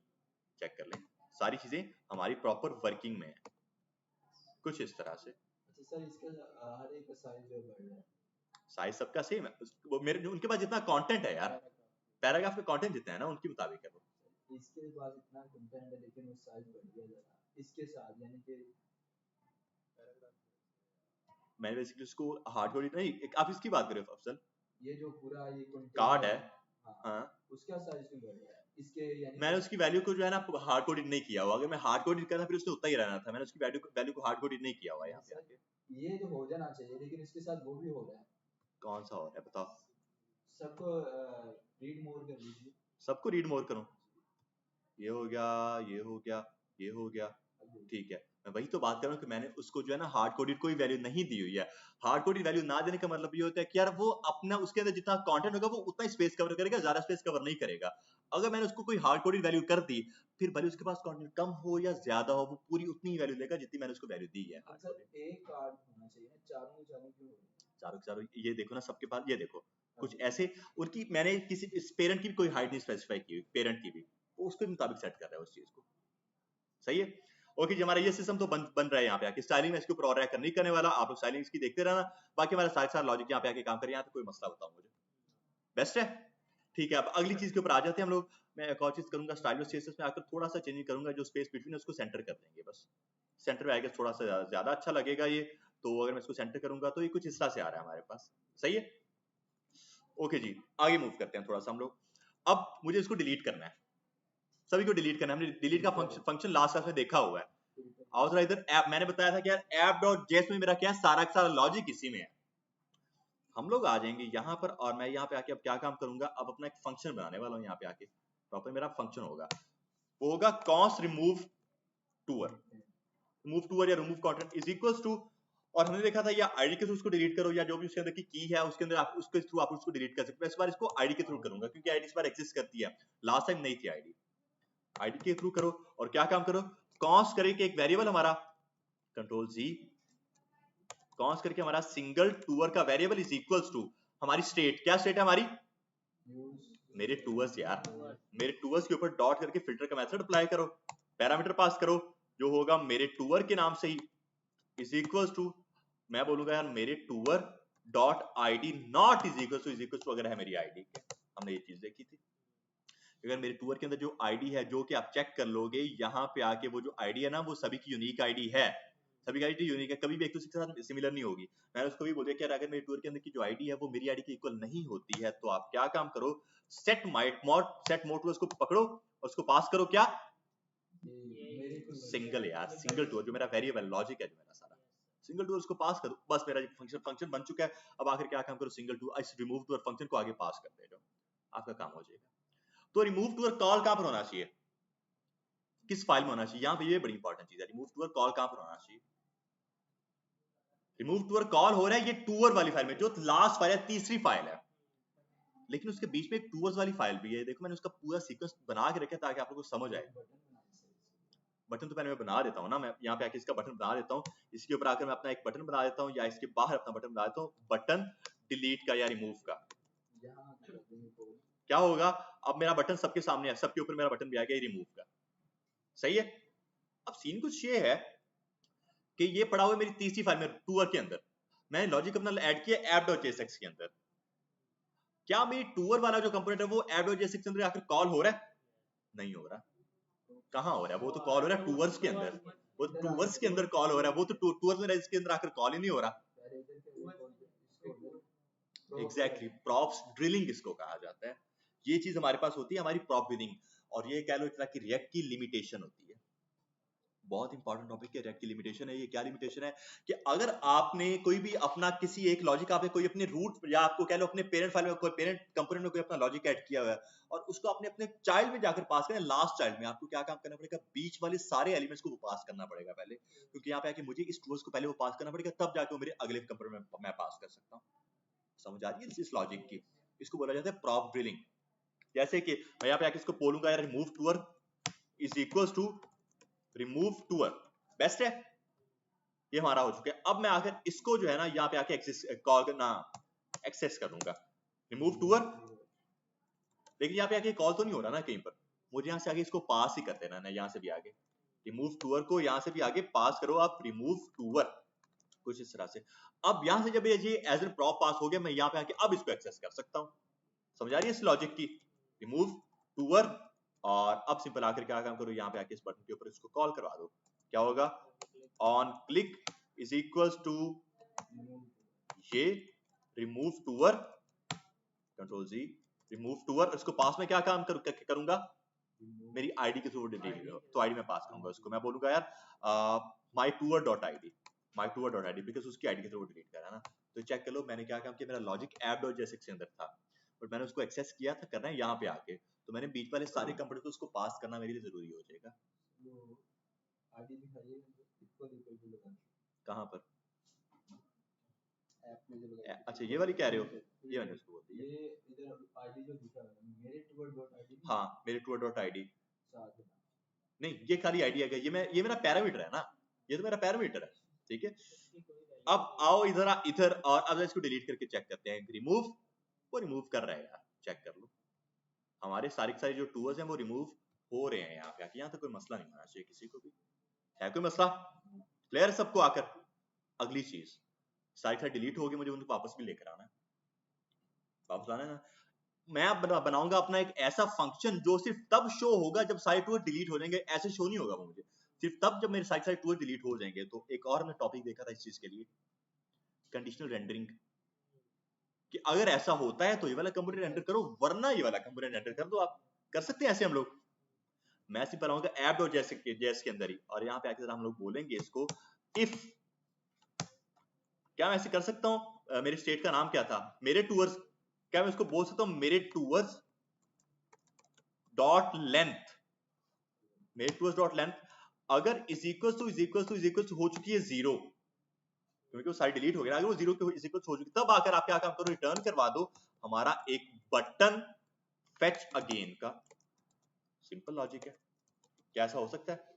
चेक कर लें, सारी चीजें हमारी प्रॉपर वर्किंग में है, कुछ इस तरह से। अच्छा सर, इसका हर एक का साइज जो बढ़ रहा है, साइज सबका सेम है, वो मेरे उनके पास जितना कंटेंट है यार, पैराग्राफ का कंटेंट जितना है ना उनके मुताबिक है वो। इसके पास इतना कंटेंट है लेकिन वो साइज बढ़ गया जरा इसके साथ, यानी कि मैंने बेसिकली उसको हार्ड कोड नहीं, आप इसकी बात करें अफजल, ये जो पूरा ये कार्ड कंटेनर है, हाँ, हाँ उसका साइज क्यों बढ़ रहा है इसके, यानी मैंने कि उसकी वैल्यू को जो है ना हार्ड कोडेड नहीं किया हुआ, अगर मैं हार्ड कोडेड करता फिर उसने उतना ही रहना था, मैंने उसकी वैल्यू को हार्ड कोडेड नहीं किया हुआ यहाँ पे सर आके। ये तो हो जाना चाहिए, लेकिन इसके साथ वो भी हो रहा है। कौन सा हो रहा है बताओ? सबको रीड मोर कर लीजिए, सबको रीड मोर करूं, ये हो गया, ये हो गया, ये हो गया, ठीक है। मैं वही तो बात कर रहा हूँ कि मैंने उसको जो है ना हार्ड कोडेड कोई वैल्यू नहीं दी हुई है। हार्ड कोडेड वैल्यू ना देने का मतलब ये होता है कि यार वो अपना उसके अंदर जितना कंटेंट होगा वो उतना स्पेस कवर करेगा, ज्यादा स्पेस कवर नहीं करेगा। अगर मैंने उसको कोई हार्ड कोडेड वैल्यू कर दी, फिर भले उसके पास कंटेंट कम हो या ज्यादा हो, वो पूरी उतनी ही वैल्यू लेगा जितनी मैंने उसको वैल्यू दी है। हार्ड कोडेड एक कार्ड होना चाहिए ना, चारों चारों क्यों हो रहे हैं? चारों चारों ये देखो ना सबके पास, ये देखो कुछ ऐसे उनकी, मैंने किसी पेरेंट की भी कोई हाइट नहीं स्पेसिफाई की हुई, पेरेंट की भी वो उसके मुताबिक सेट कर रहा है उस चीज को, सही है। ओके जी, हमारा ये सिस्टम तो बन रहा है यहाँ पे आके, स्टाइलिंग में इसके ऊपर और नहीं करने वाला, आप लोग स्टाइलिंग इसकी देखते रहना, बाकी हमारा साथ साथ लॉजिक यहाँ पे आके काम करें, यहाँ तो कोई मसला बताओ मुझे, बेस्ट है। ठीक है, अब अगली चीज के ऊपर आ जाते हैं हम लोग। मैं एक और चीज करूंगा, स्टाइल स्पेसेस में आकर थोड़ा सा चेंज करूंगा, जो स्पेस बिटवीन है उसको सेंटर कर देंगे, बस सेंटर में आएगा थोड़ा सा ज्यादा अच्छा लगेगा ये। तो अगर मैं इसको सेंटर करूंगा तो ये कुछ इस तरह से आ रहा है हमारे पास, सही है। ओके जी, आगे मूव करते हैं थोड़ा सा हम लोग। अब मुझे इसको डिलीट करना है, सभी को डिलीट करना है, हमने डिलीट का फंक्शन लास्ट क्लास में देखा हुआ है। आओ जरा इधर, ऐप मैंने बताया था कि यार app.js में मेरा क्या है, सारा का सारा लॉजिक इसी में है। हम लोग आ जाएंगे यहाँ पर और मैं यहाँ पे आके अब क्या काम करूंगा, अब अपना एक फंक्शन बनाने वाला हूँ यहाँ पे आके, प्रॉपर मेरा फंक्शन होगा, वो होगा const remove tour, remove tour या remove content is equals to, और हमने देखा था या आईडी के थ्रू उसको डिलीट करो, या जो भी उसके अंदर की है उसके अंदर आप उसके थ्रू आप उसको डिलीट कर सकते हो। इस बार इसको आईडी के थ्रू करूंगा क्योंकि आईडी इस बार एग्जिस्ट करती है, लास्ट टाइम नहीं थी आईडी। आईडी के थ्रू करो और क्या काम करो, कॉस करके एक वेरिएबल हमारा, कंट्रोल जी, कॉस करके हमारा सिंगल टूअर का वेरिएबल इज इक्वल्स टू हमारी स्टेट, क्या स्टेट है हमारी, मेरे टूअर्स यार, मेरे टूअर्स के ऊपर डॉट करके फिल्टर का मेथड अप्लाई करो, पैरामीटर पास करो जो होगा मेरे टूअर के नाम से ही, इज इक्वल्स टू, मैं बोलूंगा यार मेरे tour dot ID not is equals to अगर है मेरी आईडी, हमने ये चीज देखी थी। अगर मेरे टूअर के अंदर जो आईडी है, जो कि आप चेक कर लोगे यहाँ पे आके, वो जो आईडी है ना वो सभी की यूनिक आईडी है, सभी की आईडी यूनिक है, कभी भी एक दूसरे के साथ सिमिलर नहीं होगी। मैंने उसको भी बोल दिया कि अगर मेरे टूअर के अंदर की जो आईडी है वो मेरी आईडी के इक्वल नहीं होती है, तो आप क्या काम करो, सेट मोड टू उसको पकड़ो और उसको पास करो क्या, सिंगल यार, सिंगल टूअर जो मेरा वेरिएबल लॉजिक है जो मेरा सारा, सिंगल टूअर उसको पास करो, बस मेरा फंक्शन बन चुका है। अब आखिर क्या काम करो, सिंगल टूअर इस रिमूव टूअर फंक्शन को आगे पास कर दे, आपका काम हो जाएगा। तो रिमूव टूअर कॉल कहां पर होना चाहिए, किस फाइल में होना चाहिए, यहाँ पे ये बड़ी इंपॉर्टेंट चीज है, रिमूव टूअर कॉल कहां पर होना चाहिए। रिमूव टूअर कॉल हो रहा है ये टूअर वाली फाइल में, जो लास्ट फाइल है, तीसरी फाइल है, लेकिन उसके बीच में एक टूअर्स वाली फाइल भी है। देखो मैंने उसका पूरा सीक्वेंस बना के रखा ताकि आप लोगों को समझ आए। बटन तो पहले मैं बना देता हूँ ना, मैं यहाँ पे आके इसका बटन बना देता हूँ, इसके ऊपर आकर मैं अपना एक बटन बना देता हूँ, या इसके बाहर अपना बटन बना देता हूँ, बटन डिलीट का या रिमूव का। यहाँ कर देंगे तो क्या होगा, अब मेरा बटन सबके सामने है, सबके ऊपर मेरा बटन भी आ गया रिमूव का, सही है। अब सीन कुछ ये है कि ये पड़ा हुआ है मेरी तीसरी फाइल में टूर के अंदर, मैंने लॉजिक अपना ऐड किया app.jsx के अंदर। क्या मेरी टूर वाला जो कंपोनेंट है वो app.jsx के अंदर आकर कॉल हो रहा है? नहीं हो रहा। कहाँ हो रहा है? वो तो कॉल हो रहा है टूवर्स के अंदर, वो तो टूवर्स के अंदर कॉल हो रहा है, वो तो टूवर्स में इसके अंदर आकर कॉल ही नहीं हो रहा। एग्जैक्टली, प्रॉप्स ड्रिलिंग इसको कहा जाता है। ये चीज हमारे पास होती है, हमारी प्रॉप ड्रिलिंग, और ये कह लो इतना कि रिएक्ट की लिमिटेशन होती है। बहुत इंपॉर्टेंट टॉपिक है रिएक्ट की लिमिटेशन है। ये क्या लिमिटेशन है कि अगर आपने कोई भी अपना किसी एक लॉजिक, आपने कोई अपने रूट या आपको कह लो अपने पेरेंट फाइल में कोई पेरेंट कंपोनेंट में कोई अपना लॉजिक ऐड किया हुआ है और उसको आपने अपने चाइल्ड में जाकर पास करना, लास्ट चाइल्ड में आपको क्या काम करना पड़ेगा, बीच वाले सारे एलिमेंट्स को वो पास करना पड़ेगा पहले, क्योंकि यहाँ पे आके मुझे इस ट्रूथ को पहले वो पास करना पड़ेगा, तब जाके वो मेरे अगले कंपोनेंट में मैं पास कर सकता हूँ। समझ आ रही है इस लॉजिक की? इसको बोला जाता है प्रॉप ड्रिलिंग। जैसे कि मैं यहाँ पे आके इसको बोलूंगा यार remove tour is equals to remove tour, best है, ये हमारा हो चुका है। अब मैं आकर इसको जो है ना यहाँ पे आके कॉल करना एक्सेस करूंगा रिमूव टूअर, लेकिन यहाँ पे आके कॉल तो नहीं हो रहा ना कहीं पर, मुझे यहाँ से आगे इसको पास ही कर देना है, यहाँ से भी आगे रिमूव टूअर को यहाँ से भी आगे पास करो आप रिमूव टूअर, कुछ इस तरह से। अब यहाँ से जब ये एज ए प्रॉप पास हो गया, मैं यहाँ पे आके अब इसको एक्सेस कर सकता हूँ। समझ आ रही है इस लॉजिक की? रिमूव टूअर, और अब सिंपल आकर क्या काम करो, यहाँ पे आके इस बटन के ऊपर इसको कॉल करवा दो, क्या होगा, on click is equals to ये remove tour, control G, remove tour, इसको पास में क्या काम करूंगा, मेरी आईडी के थ्रू डिलीट करो, तो आईडी में पास करूंगा उसको, मैं बोलूंगा यार my tour dot ID, my tour dot ID, because उसकी आईडी के थ्रू डिलीट करा ना। तो चेक कर लो मैंने क्या काम किया, मेरा लॉजिक app.jsx के अंदर था, बट मैंने उसको एक्सेस किया था, करना है यहाँ पे आके, तो मैंने बीच वाले सारे कंपोनेंट को उसको पास करना मेरे लिए जरूरी हो जाएगा। कहाँ पर? अच्छा ये वाली कह रहे हो, ये मैंने उसको बोल दिया, ये इधर आईडी जो लिखा है मेरे टूअर डॉट आईडी, हाँ मेरे टूअर डॉट आईडी नहीं, ये खाली आईडी है, ये मेरा पैरामीटर है ना, ये तो मेरा पैरामीटर है, ठीक है। अब आओ इधर इधर, और अब इसको डिलीट करके चेक करते हैं, रिमूव, वो रिमूव कर रहा है यार, चेक कर लो, हमारे सारे जो टूल्स हैं वो रिमूव हो रहे हैं यहाँ पे आके, यहाँ तो कोई मसला नहीं होना चाहिए किसी को भी, है कोई मसला क्लियर सबको? आकर अगली चीज, सारी डिलीट होगी, मुझे उनको वापस भी लेकर आना है, वापस लाना है ना। मैं अब बनाऊंगा अपना एक ऐसा फंक्शन जो सिर्फ तब शो होगा जब सारे टूर डिलीट हो जाएंगे, ऐसे शो नहीं होगा वो मुझे, सिर्फ तब जब मेरे सारे टूर डिलीट हो जाएंगे। तो एक और हमने टॉपिक देखा था इस चीज के लिए, कंडीशनल रेंडरिंग, कि अगर ऐसा होता है तो ये वाला कंपोनेंट रेंडर करो, वरना ये वाला कंपोनेंट रेंडर कर दो। आप कर सकते हैं ऐसे हम लोग, मैं सिंपल आऊंगा app.js के अंदर ही, और यहाँ पे आके हम लोग बोलेंगे इसको इफ, क्या मैं ऐसे कर सकता हूँ, मेरे स्टेट का नाम क्या था, मेरे टूवर्स, क्या मैं इसको बोल सकता हूँ मेरे टूवर्स डॉट लेंथ, मेरे टूवर्स डॉट लेंथ अगर इज इक्वल टू हो चुकी है 0, क्योंकि वो सारी डिलीट हो गया, अगर वो 0 के इज इक्वल हो चुकी, तब आकर आप क्या काम करो, रिटर्न करवा दो हमारा एक बटन फेच अगेन का, सिंपल लॉजिक है, क्या ऐसा हो सकता है?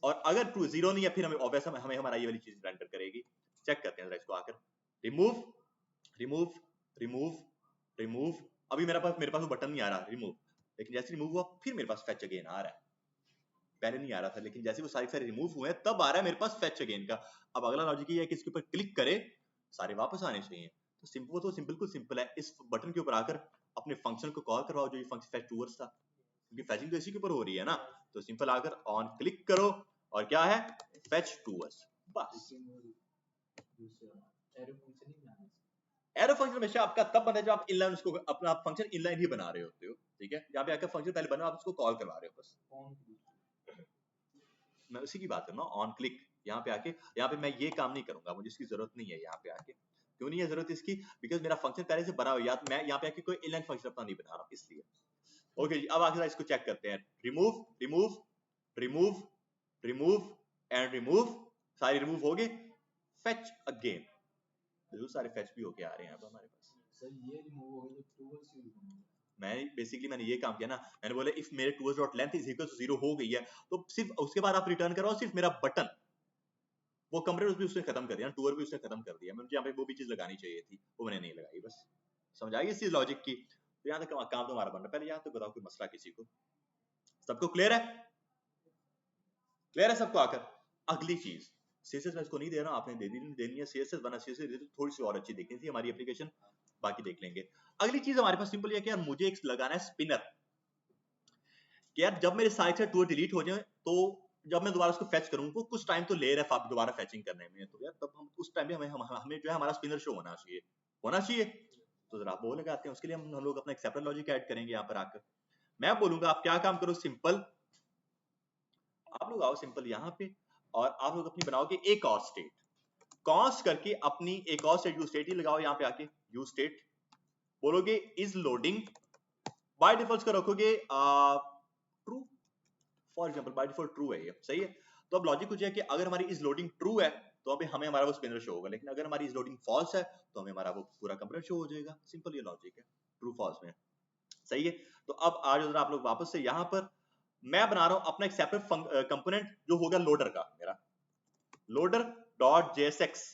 और अगर ट्रू 0 नहीं है, फिर हमें ऑब्वियस हमें हमारा ये वाली चीज रेंडर करेगी। चेक करते हैं इसको आकर, रिमूव रिमूव रिमूव रिमूव, अभी मेरे पास वो बटन नहीं आ रहा रिमूव, लेकिन जैसे रिमूव हुआ फिर मेरे पास फेच अगेन आ रहा है, पहले नहीं आ रहा था, लेकिन जैसे वो सारे रिमूव हुए तब आ रहा है मेरे पास फेच अगेन का। अब अगला लॉजिक ये है कि इसके ऊपर क्लिक करे, सारे वापस आने चाहिए, तो सिंपल है, इस बटन के ऊपर आकर अपने फंक्शन को कॉल करवाओ, जो ये फंक्शन फेच टूवर्स था, क्योंकि फेचिंग तो इसी के ऊपर हो रही है ना, तो सिंपल आकर ऑन क्लिक करो, और क्या है, फेच टूवर्स, बस। एरो फंक्शन हमेशा आपका तब बनता है जब आप इनलाइन उसको अपना फंक्शन इनलाइन ही बना रहे होते हो, ठीक है, यहाँ पे आकर फंक्शन पहले बना, आप उसको कॉल करवा रहे हो बस, मैं उसी की बात कर रहा हूँ, ऑन क्लिक, यहाँ पे आके, यहाँ पे मैं ये काम नहीं करूंगा, मुझे इसकी जरूरत नहीं है यहाँ पे आके, क्यों नहीं है जरूरत इसकी, बिकॉज मेरा फंक्शन पहले से बना हुआ है, मैं यहाँ पे आके कोई इनलाइन फंक्शन अपना नहीं बना रहा, इसलिए। ओके जी, अब आखिर इसको चेक करते हैं, remove remove remove remove and remove, सारे रिमूव हो गए, फेच अगेन, बिल्कुल सारे फेच भी होके आ रहे हैं अब हमारे पास। सर ये रिमूव हो गए तो टूवर्स ही रिमूव, मैंने ये काम किया ना, मैंने बोला इफ मेरे tours dot length is equal to 0 हो गई है, तो सिर्फ उसके बाद आप रिटर्न कराओ सिर्फ मेरा बटन, वो कंपोनेंट भी उसने खत्म कर दिया, टूर भी उसने खत्म कर दिया, मुझे यहाँ पे वो भी चीज लगानी चाहिए थी, वो मैंने नहीं लगाई। बस समझ आई इस लॉजिक की। तो यहाँ तक काम तो हमारा बन रहा है। पहले यहाँ तो बताओ कोई मसला किसी को, सबको क्लियर है? क्लियर है सबको? आकर अगली चीज, सीएसएस मैं इसको नहीं दे रहा हूँ, आपने देनी है सीएसएस, वरना सीएसएस तो थोड़ी सी और अच्छी देखनी थी हमारी एप्लीकेशन, बाकी देख लेंगे। अगली चीज हमारे पास सिंपल है कि यार मुझे एक लगाना है स्पिनर, कि यार जब मेरे साइड से टूर डिलीट हो जाए तो जब मैं दोबारा उसको फेच करूं, वो कुछ टाइम तो ले रहा है दोबारा फेचिंग करने में, तो यार तब हम उस टाइम पे हमें जो है हमारा स्पिनर शो होना चाहिए। तो जरा वो लगाते हैं, उसके लिए हम लोग अपना एक्सेप्टर लॉजिक ऐड करेंगे यहाँ पर आकर। मैं बोलूंगा आप क्या काम करो, सिंपल आप लोग आओ सिंपल यहाँ पे, और आप लोग अपनी बनाओगे एक और स्टेट, कॉन्स्ट करके अपनी एक और स्टेट, यूज स्टेट ही लगाओ यहाँ पे आके, यूज स्टेट बोलोगे इज लोडिंग, बाय डिफॉल्ट का रखोगे true, for example by default true है ये, सही है। तो अब लॉजिक कुछ है कि अगर हमारी इज लोडिंग ट्रू है तो अभी हमें हमारा वो स्पिनर शो होगा, लेकिन अगर हमारी इज लोडिंग फॉल्स है तो हमें हमारा वो पूरा कंपोनेंट शो हो जाएगा। सिंपल ये लॉजिक है ट्रू फॉल्स में, सही है। तो अब आज जरा आप लोग वापस से यहाँ पर मैं बना रहा हूं अपना एक सेपरेट कंपोनेंट जो होगा लोडर का, मेरा लोडर डॉट जेएसएक्स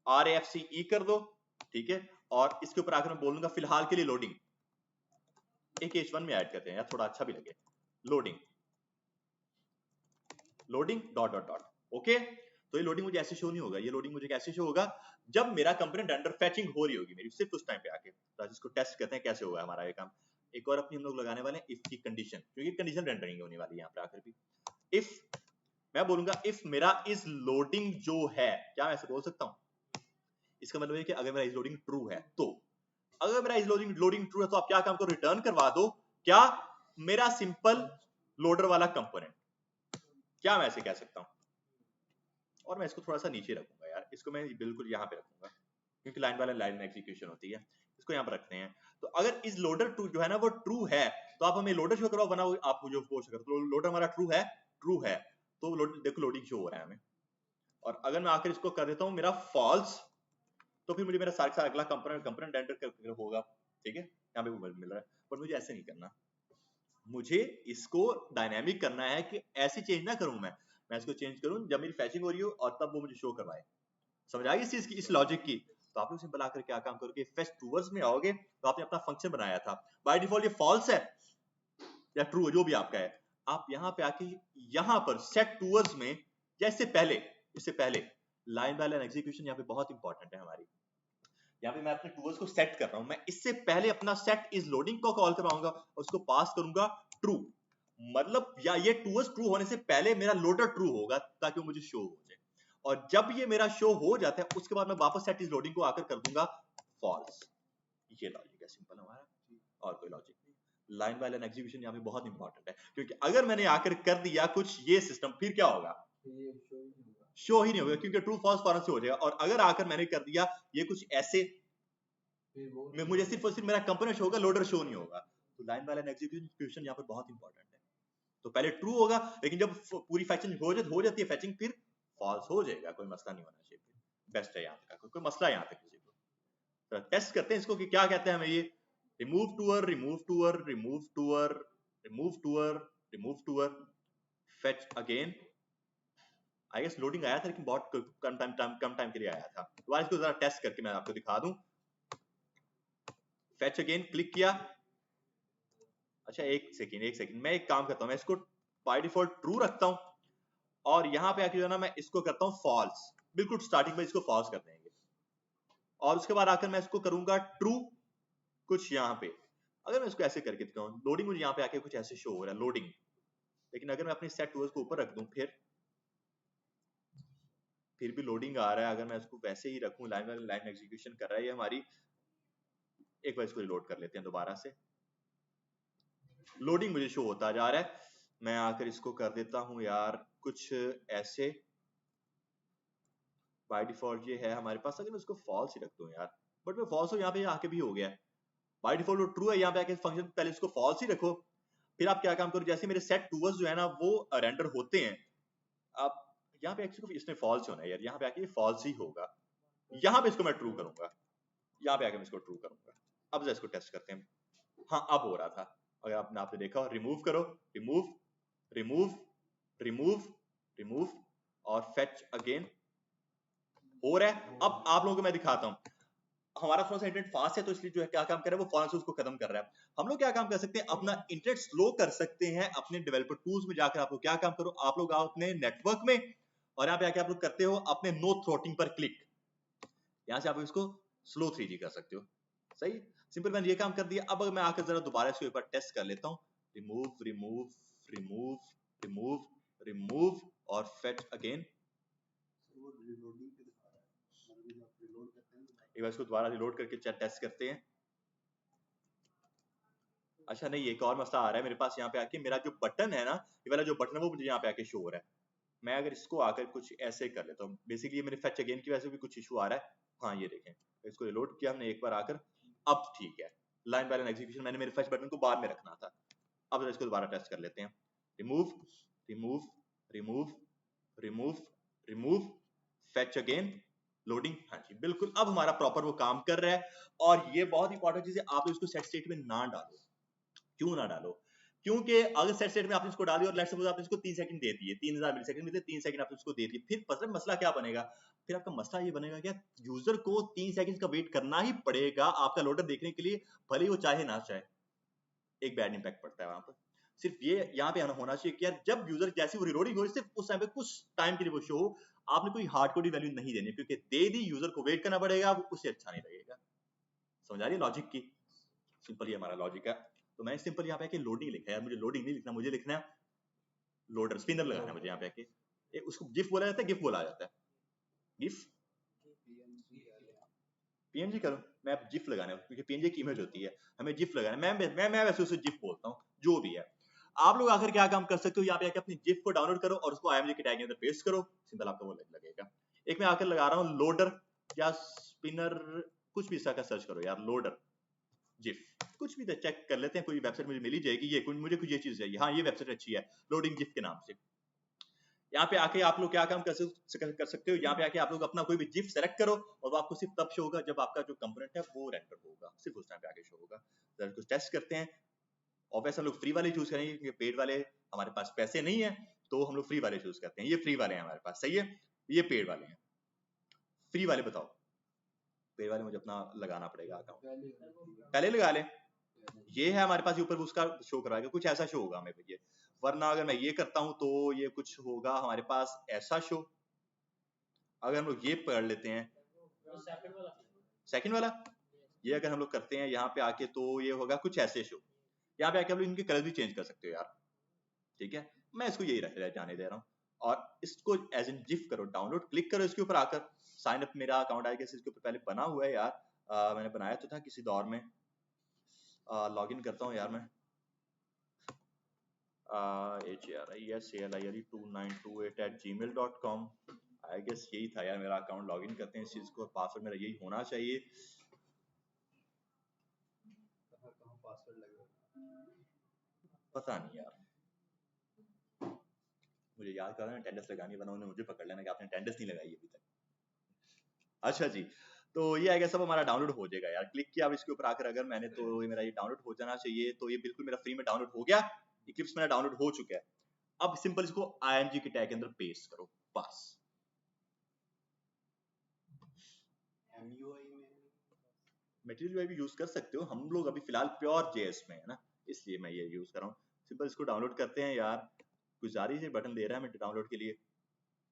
RAFCE कर दो, ठीक है। और इसके ऊपर आकर मैं बोलूंगा फिलहाल के लिए लोडिंग, एक H1 में ऐड करते हैं यार थोड़ा अच्छा भी लगे, loading dot dot dot, okay. तो ये लोडिंग मुझे ऐसे शो नहीं होगा, ये लोडिंग मुझे कैसे शो होगा, जब मेरा कंपोनेंट अंडर फेचिंग हो रही होगी मेरी, सिर्फ उस टाइम पे आके। तो आज इसको टेस्ट करते हैं कैसे होगा हमारा ये काम। एक और अपनी हम लोग लगाने वाले हैं इफ की कंडीशन, क्योंकि कंडीशन रेंडरिंग होने वाली है यहाँ पे आकर भी। इफ मैं बोलूंगा इफ मेरा इज लोडिंग जो है, क्या मैं ऐसे बोल सकता हूँ, इसका मतलब है कि अगर मेरा इज लोडिंग ट्रू है, तो अगर मेरा इज लोडिंग ट्रू है तो आप क्या काम करो, रिटर्न करवा दो क्या, मेरा सिंपल लोडर वाला कंपोनेंट। क्या मैं ऐसे कह सकता हूँ, और मैं इसको थोड़ा सा नीचे रखूंगा यार, इसको मैं बिल्कुल यहाँ पे रखूंगा, क्योंकि लाइन वाला लाइन में एग्जीक्यूशन होती है, इसको यहाँ पर रखते हैं। तो अगर इस लोडर ट्रू जो है ना वो ट्रू है, तो आप हमें लोडर शो करवाओ, बना आप जो शो करो, तो लोडर हमारा ट्रू है, तो देखो लोडिंग शो हो रहा है हमें। और अगर मैं आकर इसको कर देता हूँ मेरा फॉल्स, तो फिर मुझे मेरा सारा अगला कंपोनेंट रेंडर होगा, ठीक है, यहाँ पे मिल रहा है। पर मुझे ऐसे नहीं करना, मुझे इसको डायनेमिक करना है कि ऐसे चेंज ना करूं मैं इसको चेंज करूं जब मेरी फैचिंग हो रही हो और तब वो मुझे शो करवाए। समझ आई इस चीज की, इस लॉजिक की? तो आप लोग सिंपल आकर क्या काम करोगे, फेच टूवर्ड्स में आओगे, तो आपने अपना फंक्शन बनाया था, बाय डिफॉल्ट ये फॉल्स है या ट्रू है जो भी आपका है, आप यहाँ पे आके यहाँ पर सेट टूवर्ड्स में, जैसे पहले इससे पहले लाइन बाय लाइन एग्जीक्यूशन यहाँ पे बहुत इंपॉर्टेंट है हमारी, यहाँ पे मैं अपने टूवर्ड्स को सेट कर रहा हूं, मैं इससे पहले अपना सेट इज लोडिंग को कॉल करवाऊंगा और उसको पास करूंगा ट्रू, मतलब या ये टूवर्ड्स ट्रू होने से पहले मेरा लोडर ट्रू होगा ताकि वो मुझे शो हो जाए, और जब ये मेरा शो हो जाता है उसके बाद मैं वापस सेट इज लोडिंग को आकर कर दूंगा फॉल्स। ये लॉजिक है सिंपल हमारा, और कोई लॉजिक नहीं। लाइन बाय लाइन एग्जीक्यूशन यहाँ पे बहुत इंपॉर्टेंट है, क्योंकि अगर मैंने आकर कर दिया कुछ ये सिस्टम, फिर क्या होगा, शो ही नहीं होगा, क्योंकि ट्रू फॉल्स फॉरन से हो जाएगा। और अगर आकर मैंने कर दिया ये कुछ ऐसे, मुझे सिर्फ और सिर्फ मेरा कंपोनेंट शो होगा, लोडर शो नहीं होगा। तो लाइन बाय लाइन एग्जीक्यूशन यहाँ पर बहुत इंपॉर्टेंट है। तो पहले ट्रू होगा, लेकिन जब पूरी फैचिंग हो जाती है फैचिंग, फिर फॉल्स हो जाएगा, कोई मसला नहीं होना चाहिए। बेस्ट है यहाँ तक, कोई मसला यहाँ तक किसी को। तो टेस्ट करते हैं इसको कि क्या कहते हैं हमें ये, remove tour remove tour remove tour remove tour remove tour, fetch again. I guess loading आया था, लेकिन बहुत कम टाइम के लिए आया था। तो इसको जरा टेस्ट करके मैं आपको दिखा दूं। फेच अगेन क्लिक किया, अच्छा एक सेकंड मैं एक काम करता हूं, मैं इसको बाय डिफॉल्ट ट्रू रखता हूं, और यहाँ पे आके जो है ना मैं इसको करता हूँ फॉल्स, बिल्कुल स्टार्टिंग में इसको फॉल्स कर देंगे, और उसके बाद आकर मैं इसको करूंगा ट्रू कुछ यहाँ पे। अगर मैं इसको ऐसे करके दिखाऊं, लोडिंग मुझे यहाँ पे आके कुछ ऐसे शो हो रहा है लोडिंग, लेकिन अगर मैं अपने सेट टूल्स को ऊपर रख दूं, फिर भी लोडिंग आ रहा है। अगर मैं इसको वैसे ही रखूं, लाइन बाय लाइन एग्जीक्यूशन कर रहा है ये हमारी, एक बार इसको रिलोड कर लेते हैं दोबारा से, लोडिंग मुझे शो होता जा रहा है। मैं आकर इसको कर देता हूं यार कुछ ऐसे, बाय डिफॉल्ट ये है हमारे पास, अगर मैं इसको फॉल्स ही रख दूं यार, बट मैं फॉल्स हो यहाँ पे आके भी हो गया है, बाय डिफॉल्ट वो ट्रू है, यहाँ पे आके फंक्शन पहले इसको फॉल्स ही रखो। फिर आप क्या काम करो, जैसे मेरे सेट टूवर्ड्स जो है ना वो रेंडर होते हैं, आप यहाँ पे एक्चुअली इसने फॉल्स होना है यार, यहाँ पे आके फॉल्स ही होगा, यहाँ पे इसको मैं ट्रू करूंगा, यहाँ पे आके मैं इसको ट्रू करूंगा। अब जरा इसको टेस्ट करते हैं, हाँ अब हो रहा था। अगर आपने देखा, रिमूव करो, रिमूव रिमूव रिमूव रिमूव और फेच अगेन, हो रहा है। अब आप लोगों को मैं दिखाता हूँ, हमारा थोड़ा सा इंटरनेट फास्ट है तो इसलिए जो है क्या काम कर रहा है वो फौरन से उसको खत्म कर रहा है। हम लोग क्या काम कर सकते हैं, अपना इंटरनेट स्लो कर सकते हैं अपने डेवलपर टूल्स में जाकर। आप लोग क्या काम करो, आप लोग आओ अपने नेटवर्क में और यहाँ पे आके आप लोग करते हो अपने नो थ्रोटिंग पर क्लिक, यहाँ से आप इसको स्लो 3G कर सकते हो। सही, सिंपल, मैंने ये काम कर दिया। अब अगर मैं आकर जरा दोबारा इसको एक बार टेस्ट कर लेता हूँ, remove remove remove remove remove और फेच अगेन, वो रिलोडिंग पे दिखा रहा है, मतलब जब आप रिलोड करते हैं तो एक बार इसको दोबारा रिलोड करके टेस्ट करते हैं। अच्छा नहीं, एक और मसला आ रहा है मेरे पास, यहाँ पे आके मेरा जो बटन है ना, ये वाला जो बटन है वो मुझे यहाँ पे आके शो हो रहा है। मैं अगर इसको आकर कुछ ऐसे कर लेता हूँ, बेसिकली मेरे फेच अगेन की वजह से भी कुछ इशू आ रहा है। हाँ ये देखें, इसको रिलोड किया हमने एक बार आकर, अब ठीक है। लाइन बाय लाइन एग्जीक्यूशन, मैंने मेरे फेच बटन को बाद में रखना था। अब इसको दोबारा टेस्ट कर लेते हैं, remove remove remove remove remove fetch again loading. हाँ जी बिल्कुल, अब हमारा प्रॉपर वो काम कर रहा है। और ये बहुत इंपॉर्टेंट चीज है, आप इसको सेट स्टेट में ना डालो। क्यों ना डालो, क्योंकि अगर सेट स्टेट में आपने इसको डाली और लेट्स सपोज आपने इसको 3 सेकंड दे दिए, 3000 मिली सेकंड में से 3 सेकंड आपने इसको दे दिए, फिर मतलब मसला क्या बनेगा, फिर आपका मसला ये बनेगा क्या, यूजर को 3 सेकंड का वेट करना ही पड़ेगा आपका लोडर देखने के लिए, भले ही वो चाहे ना चाहे। एक बैड इंपैक्ट पड़ता है वहां पर। सिर्फ ये यहाँ पे होना चाहिए कि यार जब यूजर जैसी वो रिलोडिंग हो सिर्फ उस टाइम पे कुछ टाइम के लिए वो शो, आपने कोई हार्ड कोडी वैल्यू नहीं देनी, क्योंकि दे दी यूजर को वेट करना पड़ेगा, वो उसे अच्छा नहीं लगेगा। समझ आ रही है लॉजिक की, सिंपल ये हमारा लॉजिक है। तो मैंने सिंपल यहाँ पे आके लोडिंग लिखा है यार, मुझे लोडिंग नहीं लिखना, मुझे लिखना है लोडर, स्पिनर लगाना है मुझे यहाँ पे आके। उसको गिफ बोला जाता है, गिफ बोला जाता है, गिफ पीएनजी करो, मैं जिफ लगाना है क्योंकि पीएनजी की इमेज होती है, हमें जिफ लगाना है। मैं वैसे उसे जिफ बोलता हूँ, जो भी है। आप लोग आखिर क्या काम कर सकते हो, यहाँ पे आके अपनी जिफ को डाउनलोड करो और उसको आईएमजी के टैग के अंदर पेस्ट करो, सिंपल आपको वो लगेगा। एक मैं आकर लगा रहा हूँ लोडर या स्पिनर, कुछ भी इसका का सर्च करो यार, लोडर जिफ, कुछ भी चेक कर लेते हैं, कोई वेबसाइट मुझे मिल ही जाएगी। ये मुझे कुछ ये चीज चाहिए, हाँ ये वेबसाइट अच्छी है, लोडिंग जिफ के नाम से। यहाँ पे आके आप लोग क्या काम कर सकते हो, यहाँ पे आके आप लोग अपना कोई भी जिफ सेलेक्ट करो और वो आपको सिर्फ तब शो होगा जब आपका जो कंपोनेंट है वो रेंडर होगा, सिर्फ उस टाइम पे आके शो होगा। जरा कुछ टेस्ट करते हैं। ऑब्वियसली हम लोग फ्री वाले चूज करेंगे क्योंकि पेड वाले हमारे पास पैसे नहीं है, तो हम लोग फ्री वाले चूज करते हैं। ये फ्री वाले हैं हमारे पास, सही है। ये पेड वाले हैं, फ्री वाले बताओ, पेड वाले मुझे अपना लगाना पड़ेगा अकाउंट, पहले लगा ले। ये है हमारे पास ऊपर, उसका शो करवाएगा, कुछ ऐसा शो होगा हमें ये, वरना अगर मैं ये करता हूं तो ये कुछ होगा हमारे पास ऐसा शो। अगर हम लोग ये पढ़ लेते हैं सेकंड वाला, ये अगर हम लोग करते हैं यहाँ पे आके तो ये होगा कुछ ऐसे शो। यहाँ पे आके आप लोग इनके कलर भी चेंज कर सकते हो यार, ठीक है। मैं इसको यही रख जाने दे रहा हूँ और इसको एज एन जिफ करो, डाउनलोड क्लिक करो इसके ऊपर आकर, साइन अप मेरा अकाउंट आएगा इसके ऊपर पहले बना हुआ है यार, मैंने बनाया तो था किसी दौर में। लॉग इन करता हूँ यार मैं, HRISALIRE2928@gmail.com, आई गेस यही था यार मेरा अकाउंट। लॉग इन करते हैं इस चीज को, पासवर्ड मेरा यही होना चाहिए। कहाँ पासवर्ड लगेगा, पता नहीं यार, मुझे याद करना है अटेंडेंस लगानी है, उन्होंने मुझे पकड़ लेना कि आपने अटेंडेंस नहीं लगाई अभी तक। अच्छा जी, तो ये आएगा सब हमारा डाउनलोड हो जाएगा यार। क्लिक किया अब इसके ऊपर आकर, अगर मैंने तो ये मेरा ये डाउनलोड हो जाना चाहिए, तो ये बिल्कुल मेरा फ्री में डाउनलोड हो गया, इक्लिप्स मेरा डाउनलोड हो चुका है। अब सिंपल इसको IMG के टैग के अंदर पेस्ट करो बस। MUI में मटेरियल यूआई भी यूज कर सकते हो, हम लोग अभी फिलहाल प्योर जेएस में है ना, इसलिए मैं ये यूज कर रहा हूँ। सिंपल इसको डाउनलोड करते हैं यार, गुजारिश है बटन दे रहा है मैं डाउनलोड के लिए,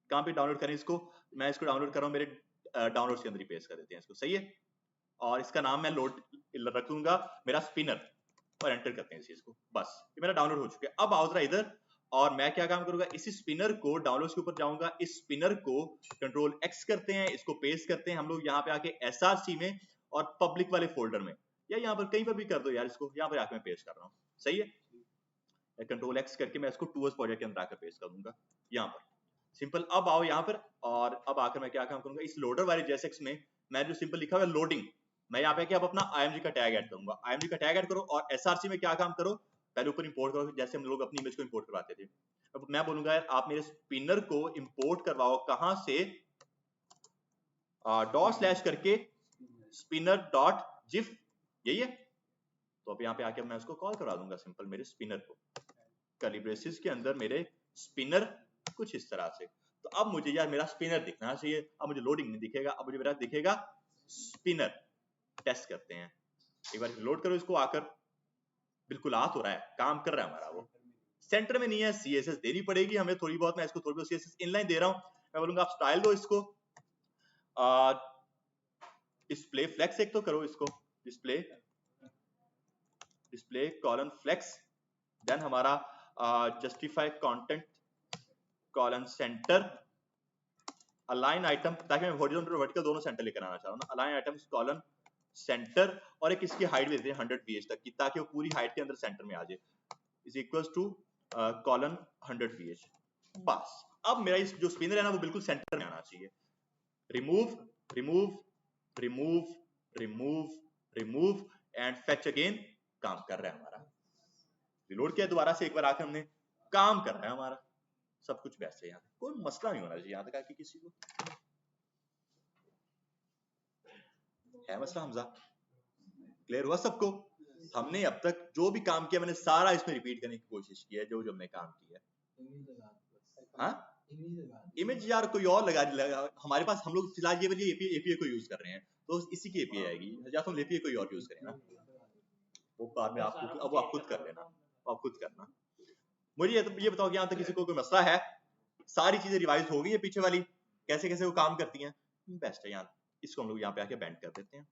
कहाँ पे डाउनलोड करें इसको, मैं इसको डाउनलोड कर रहा हूँ मेरे डाउनलोड्स के अंदर ही पेस्ट कर देते हैं इसको, सही है। और इसका नाम मैं लोड रख लूंगा मेरा स्पिनर, और एंटर करते हैं इस चीज को, बस ये मेरा डाउनलोड हो चुका है। अब आओ जरा इधर, और मैं क्या काम करूंगा, इसी स्पिनर को डाउनलोड्स के ऊपर जाऊंगा, इस स्पिनर को कंट्रोल एक्स करते हैं, इसको पेस्ट करते हैं हम लोग यहाँ पे आके एसआरसी में और पब्लिक वाले फोल्डर में, या यहाँ पर कहीं पर भी कर दो यार, इसको यहाँ पर आके मैं पेस्ट कर रहा हूँ, सही है। कंट्रोल एक्स करके मैं इसको टूवर्ड्स प्रोजेक्ट के अंदर आकर पेस्ट कर दूंगा यहाँ पर, सिंपल। अब आओ यहाँ पर, और अब आकर मैं क्या काम करूंगा, इस लोडर वाले जेएसएक्स में मैं जो सिंपल लिखा हुआ है लोडिंग, मैं यहाँ पे क्या अब अपना IMG का टैग ऐड करूंगा, IMG का टैग ऐड करो, और SRC में क्या काम करो, पहले ऊपर इंपोर्ट करो, जैसे हम लोग अपनी इमेज को इंपोर्ट करवाते थे। अब मैं बोलूंगा यार आप मेरे स्पिनर को इंपोर्ट करवाओ, कहां से, डॉट / करके स्पिनर डॉट जिफ, यही है। तो अब यहाँ पे आके मैं उसको कॉल करा दूंगा सिंपल मेरे स्पिनर को, कर्ली ब्रेसेस के अंदर मेरे स्पिनर, कुछ इस तरह से। तो अब मुझे यार मेरा स्पिनर दिखना चाहिए, अब मुझे लोडिंग नहीं दिखेगा, अब मुझे मेरा दिखेगा स्पिनर। टेस्ट करते हैं, एक बार लोड करो इसको आकर, बिल्कुल आ तो रहा है, काम कर रहा है हमारा। वो सेंटर में नहीं है, CSS देनी पड़ेगी हमें थोड़ी बहुत, मैं इसको थोड़ी बहुत CSS इनलाइन दे रहा हूं। मैं बोलूंगा आप स्टाइल दो इसको, डिस्प्ले फ्लेक्स एक तो करो इसको, डिस्प्ले कॉलन फ्लेक्स, देन हमारा justify content colon centre, align item, ताकि मैं हॉरिजॉन्टल और वर्टिकल दोनों सेंटर लेकर आना चाह रहा हूं ना, अलाइन आइटम्स कॉलन सेंटर, और एक इसकी हाइट भी देते हैं 100 ph तक की, ताकि वो पूरी हाइट के अंदर सेंटर में आ जाए, is equals to colon 100 ph। बस अब मेरा इस जो स्पिनर है ना वो बिल्कुल सेंटर में आना चाहिए। Remove remove remove remove remove and fetch again, काम कर रहा है हमारा। रिलोड किया दोबारा से एक बार आकर हमने, काम कर रहा है हमारा, सब कुछ वैसे। यहाँ कोई मसला नहीं होना चाहिए यहाँ तक आके किसी को। है मसला हमजा? क्लियर हुआ सबको? हमने अब तक जो भी काम किया मैंने सारा इसमें रिपीट करने की कोशिश की है, जो जो हमने काम किया। हाँ इमेज यार कोई और लगा हमारे पास, हम लोग फिलहाल ये वाली एपीआई को यूज कर रहे हैं, तो इसी की एपीआई आएगी, या तो हम एपीआई कोई और यूज करें ना, वो बाद में आपको, अब आप खुद कर लेना, आप खुद करना। मुझे ये बताओ कि यहाँ तक किसी को कोई मसला है? सारी चीजें रिवाइज हो गई है पीछे वाली, कैसे कैसे वो काम करती हैं? बेस्ट है। यहाँ इसको हम लोग यहाँ पे आके बैंड कर देते हैं।